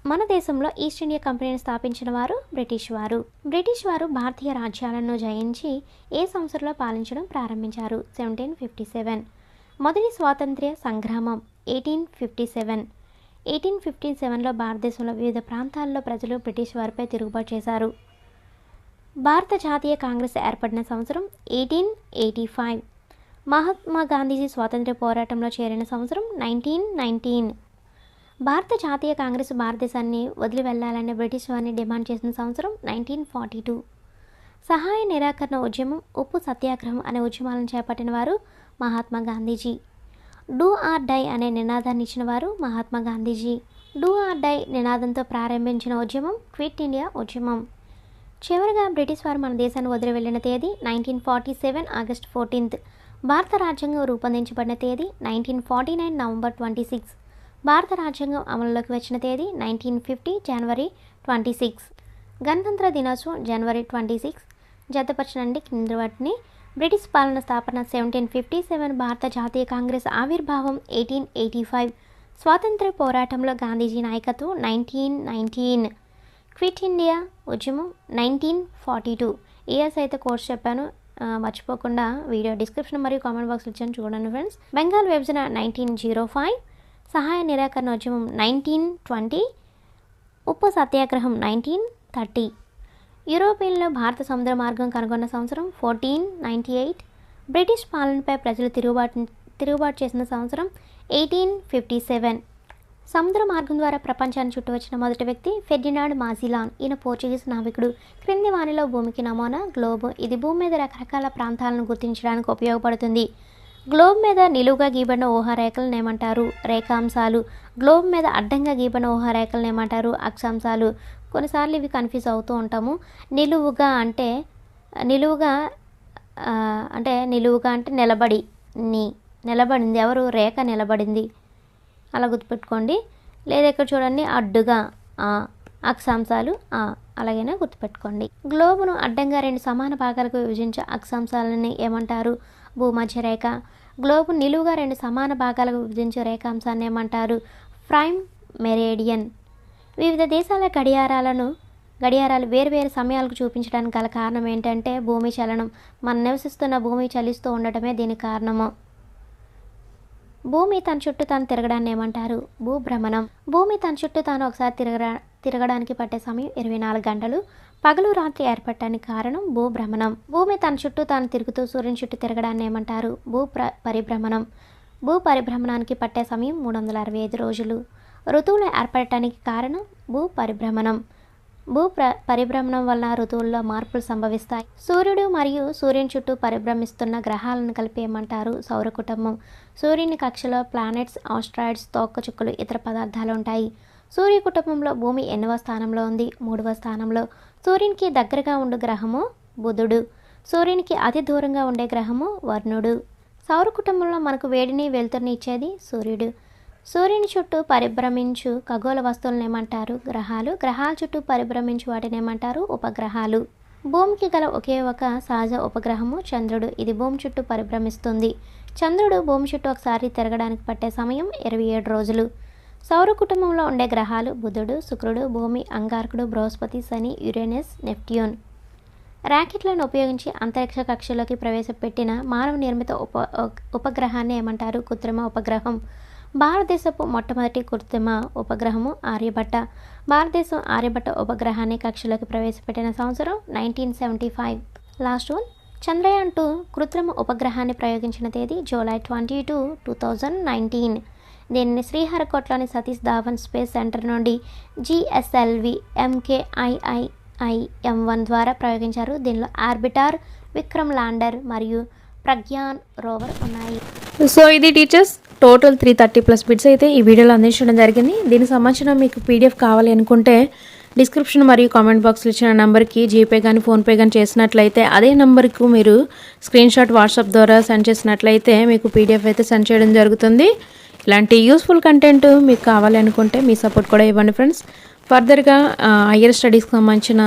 మన దేశంలో ఈస్ట్ ఇండియా కంపెనీని స్థాపించిన వారు బ్రిటిష్ వారు. బ్రిటిష్ వారు భారతీయ రాజ్యాలను జయించి ఏ సంవత్సరంలో పాలించడం ప్రారంభించారు? 1757. మొదటి స్వాతంత్ర్య సంగ్రామం 1857. 1857లో భారతదేశంలో వివిధ ప్రాంతాల్లో ప్రజలు బ్రిటిష్ వారిపై తిరుగుబాటు చేశారు. భారత జాతీయ కాంగ్రెస్ ఏర్పడిన సంవత్సరం 1885. మహాత్మా గాంధీజీ స్వాతంత్ర్య పోరాటంలో చేరిన సంవత్సరం 1919. భారత జాతీయ కాంగ్రెస్ భారతదేశాన్ని వదిలి వెళ్లాలని బ్రిటిష్ వారిని డిమాండ్ చేసిన సంవత్సరం 1942. సహాయ నిరాకరణ ఉద్యమం, ఉప్పు సత్యాగ్రహం అనే ఉద్యమాలను చేపట్టిన వారు Mahatma Gandhiji. Do or die అనే నినాదాన్ని ఇచ్చిన వారు Mahatma Gandhiji. Do or die నినాదంతో ప్రారంభించిన ఉద్యమం క్విట్ ఇండియా ఉద్యమం. చివరిగా బ్రిటిష్ వారు మన దేశాన్ని వదిలి వెళ్ళిన తేదీ 1947 ఆగస్ట్ 14. భారత రాజ్యాంగం రూపొందించబడిన తేదీ 1949 నవంబర్ 26. భారత రాజ్యాంగం అమలులోకి వచ్చిన తేదీ 1950 జనవరి 26. గణతంత్ర దినోత్సవం జనవరి 26. జతపరచనండి కింద వాటిని. బ్రిటిష్ పాలన స్థాపన 1757. భారత జాతీయ కాంగ్రెస్ ఆవిర్భావం 1885. స్వాతంత్ర్య పోరాటంలో గాంధీజీ నాయకత్వం 1919. క్విట్ ఇండియా ఉద్యమం 1942. ఇయర్స్ అయితే కోర్స్ చెప్పాను, మర్చిపోకుండా వీడియో డిస్క్రిప్షన్ మరియు కామెంట్ బాక్స్ ఇచ్చాను, చూడండి ఫ్రెండ్స్. బెంగాల్ విభజన 1905. సహాయ నిరాకరణ ఉద్యమం 1920. ఉప్పు సత్యాగ్రహం 1930. యూరోపియన్లో భారత సముద్ర మార్గం కనుగొన్న సంవత్సరం 1498. బ్రిటిష్ పాలనపై ప్రజలు తిరుగుబాటు చేసిన సంవత్సరం 1857. సముద్ర మార్గం ద్వారా ప్రపంచాన్ని చుట్టూ వచ్చిన మొదటి వ్యక్తి ఫెర్డినాండ్ మాజిలాన్. ఈయన పోర్చుగీస్ నావికుడు. క్రింది వానిలో భూమికి నమూనా గ్లోబ్. ఇది భూమి మీద రకరకాల ప్రాంతాలను గుర్తించడానికి ఉపయోగపడుతుంది. గ్లోబ్ మీద నిలువుగా గీబడిన ఊహారేఖలను ఏమంటారు? రేఖాంశాలు. గ్లోబ్ మీద అడ్డంగా గీబడిన ఊహారేఖలను ఏమంటారు? అక్షాంశాలు. కొన్నిసార్లు ఇవి కన్ఫ్యూజ్ అవుతూ ఉంటాము. నిలువుగా అంటే నిలబడింది ఎవరు? రేఖ నిలబడింది, అలా గుర్తుపెట్టుకోండి. లేదా ఇక్కడ చూడండి, అడ్డుగా అక్షాంశాలు అలాగైనా గుర్తుపెట్టుకోండి. గ్లోబును అడ్డంగా 2 సమాన భాగాలకు విభజించే అక్షాంశాలని ఏమంటారు? భూమధ్య రేఖ. గ్లోబు నిలువుగా 2 సమాన భాగాలకు విభజించే రేఖాంశాన్ని ఏమంటారు? Prime meridian. వివిధ దేశాల గడియారాలను గడియారాలు వేరువేరు సమయాలకు చూపించడానికి గల కారణం ఏంటంటే భూమి చలనం. మనం నివసిస్తున్న భూమి చలిస్తూ ఉండటమే దీనికి కారణము. భూమి తన చుట్టూ తాను తిరగడాన్ని ఏమంటారు? భూభ్రమణం. భూమి తన చుట్టూ తాను ఒకసారి తిరగడానికి పట్టే సమయం 24 గంటలు. పగలు రాత్రి ఏర్పడటానికి కారణం భూభ్రమణం. భూమి తన చుట్టూ తాను తిరుగుతూ సూర్యుని చుట్టూ తిరగడాన్ని ఏమంటారు? పరిభ్రమణం. భూ పరిభ్రమణానికి పట్టే సమయం 365 రోజులు. ఋతువులు ఏర్పడటానికి కారణం భూ పరిభ్రమణం. పరిభ్రమణం వల్ల ఋతువుల్లో మార్పులు సంభవిస్తాయి. సూర్యుడు మరియు సూర్యుని చుట్టూ పరిభ్రమిస్తున్న గ్రహాలను కలిపి ఏమంటారు? సౌర కుటుంబం. సూర్యుని కక్షలో ప్లానెట్స్, ఆస్ట్రాయిడ్స్, తోకచుక్కలు, ఇతర పదార్థాలు ఉంటాయి. సూర్య కుటుంబంలో భూమి ఎన్నవ స్థానంలో ఉంది? 3వ స్థానంలో. సూర్యునికి దగ్గరగా ఉండే గ్రహము బుధుడు. సూర్యునికి అతి దూరంగా ఉండే గ్రహము వరుణుడు. సౌర కుటుంబంలో మనకు వేడిని వెలుతురుని ఇచ్చేది సూర్యుడు. సూర్యుని చుట్టూ పరిభ్రమించు ఖగోళ వస్తువులను ఏమంటారు? గ్రహాలు. గ్రహాల చుట్టూ పరిభ్రమించు వాటిని ఏమంటారు? ఉపగ్రహాలు. భూమికి గల ఒకే ఒక సహజ ఉపగ్రహము చంద్రుడు. ఇది భూమి చుట్టూ పరిభ్రమిస్తుంది. చంద్రుడు భూమి చుట్టూ ఒకసారి తిరగడానికి పట్టే సమయం 27 రోజులు. సౌర కుటుంబంలో ఉండే గ్రహాలు బుధుడు, శుక్రుడు, భూమి, అంగారకుడు, బృహస్పతి, శని, యురేనస్, నెప్ట్యూన్. ర్యాకెట్లను ఉపయోగించి అంతరిక్ష కక్షలోకి ప్రవేశపెట్టిన మానవ నిర్మిత ఉపగ్రహాన్ని ఏమంటారు? కృత్రిమ ఉపగ్రహం. భారతదేశపు మొట్టమొదటి కృత్రిమ ఉపగ్రహము ఆర్యభట్ట. భారతదేశం ఆర్యభట్ట ఉపగ్రహాన్ని కక్షలోకి ప్రవేశపెట్టిన సంవత్సరం 1975. Last one. చంద్రయాన్ 2 కృత్రిమ ఉపగ్రహాన్ని ప్రయోగించిన తేదీ July 22, 2019. దీనిని శ్రీహరికోటలోని సతీష్ ధావన్ స్పేస్ సెంటర్ నుండి GSLV MKIIM-1 ద్వారా ప్రయోగించారు. దీనిలో ఆర్బిటర్, విక్రమ్ ల్యాండర్ మరియు ప్రజ్ఞాన్ రోవర్ ఉన్నాయి. సో ఇది టీచర్స్ టోటల్ 330+ బిట్స్ అయితే ఈ వీడియోలో అందించడం జరిగింది. దీనికి సంబంధించిన మీకు PDF కావాలి అనుకుంటే డిస్క్రిప్షన్ మరియు కామెంట్ బాక్స్లో ఇచ్చిన నెంబర్కి జీపే కానీ ఫోన్పే కానీ చేసినట్లయితే అదే నెంబర్కు మీరు స్క్రీన్ షాట్ వాట్సాప్ ద్వారా సెండ్ చేసినట్లయితే మీకు PDF అయితే సెండ్ చేయడం జరుగుతుంది. ఇలాంటి యూస్ఫుల్ కంటెంట్ మీకు కావాలి అనుకుంటే మీ సపోర్ట్ కూడా ఇవ్వండి ఫ్రెండ్స్. ఫర్దర్గా హయ్యర్ స్టడీస్కి సంబంధించిన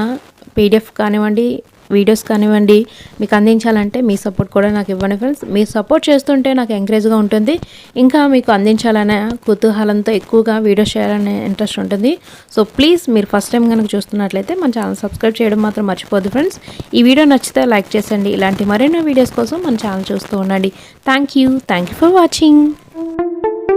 PDF కానివ్వండి, వీడియోస్ కానివ్వండి మీకు అందించాలంటే మీ సపోర్ట్ కూడా నాకు ఇవ్వండి ఫ్రెండ్స్. మీరు సపోర్ట్ చేస్తుంటే నాకు ఎంకరేజ్గా ఉంటుంది. ఇంకా మీకు అందించాలనే కుతూహలంతో ఎక్కువగా వీడియోస్ చేయాలనే ఇంట్రెస్ట్ ఉంటుంది. సో ప్లీజ్ మీరు ఫస్ట్ టైం కనుక చూస్తున్నట్లయితే మన ఛానల్ సబ్స్క్రైబ్ చేయడం మాత్రం మర్చిపోద్దు ఫ్రెండ్స్. ఈ వీడియో నచ్చితే లైక్ చేసండి. ఇలాంటి మరెన్నో వీడియోస్ కోసం మన ఛానల్ చూస్తూ ఉండండి. Thank you for watching.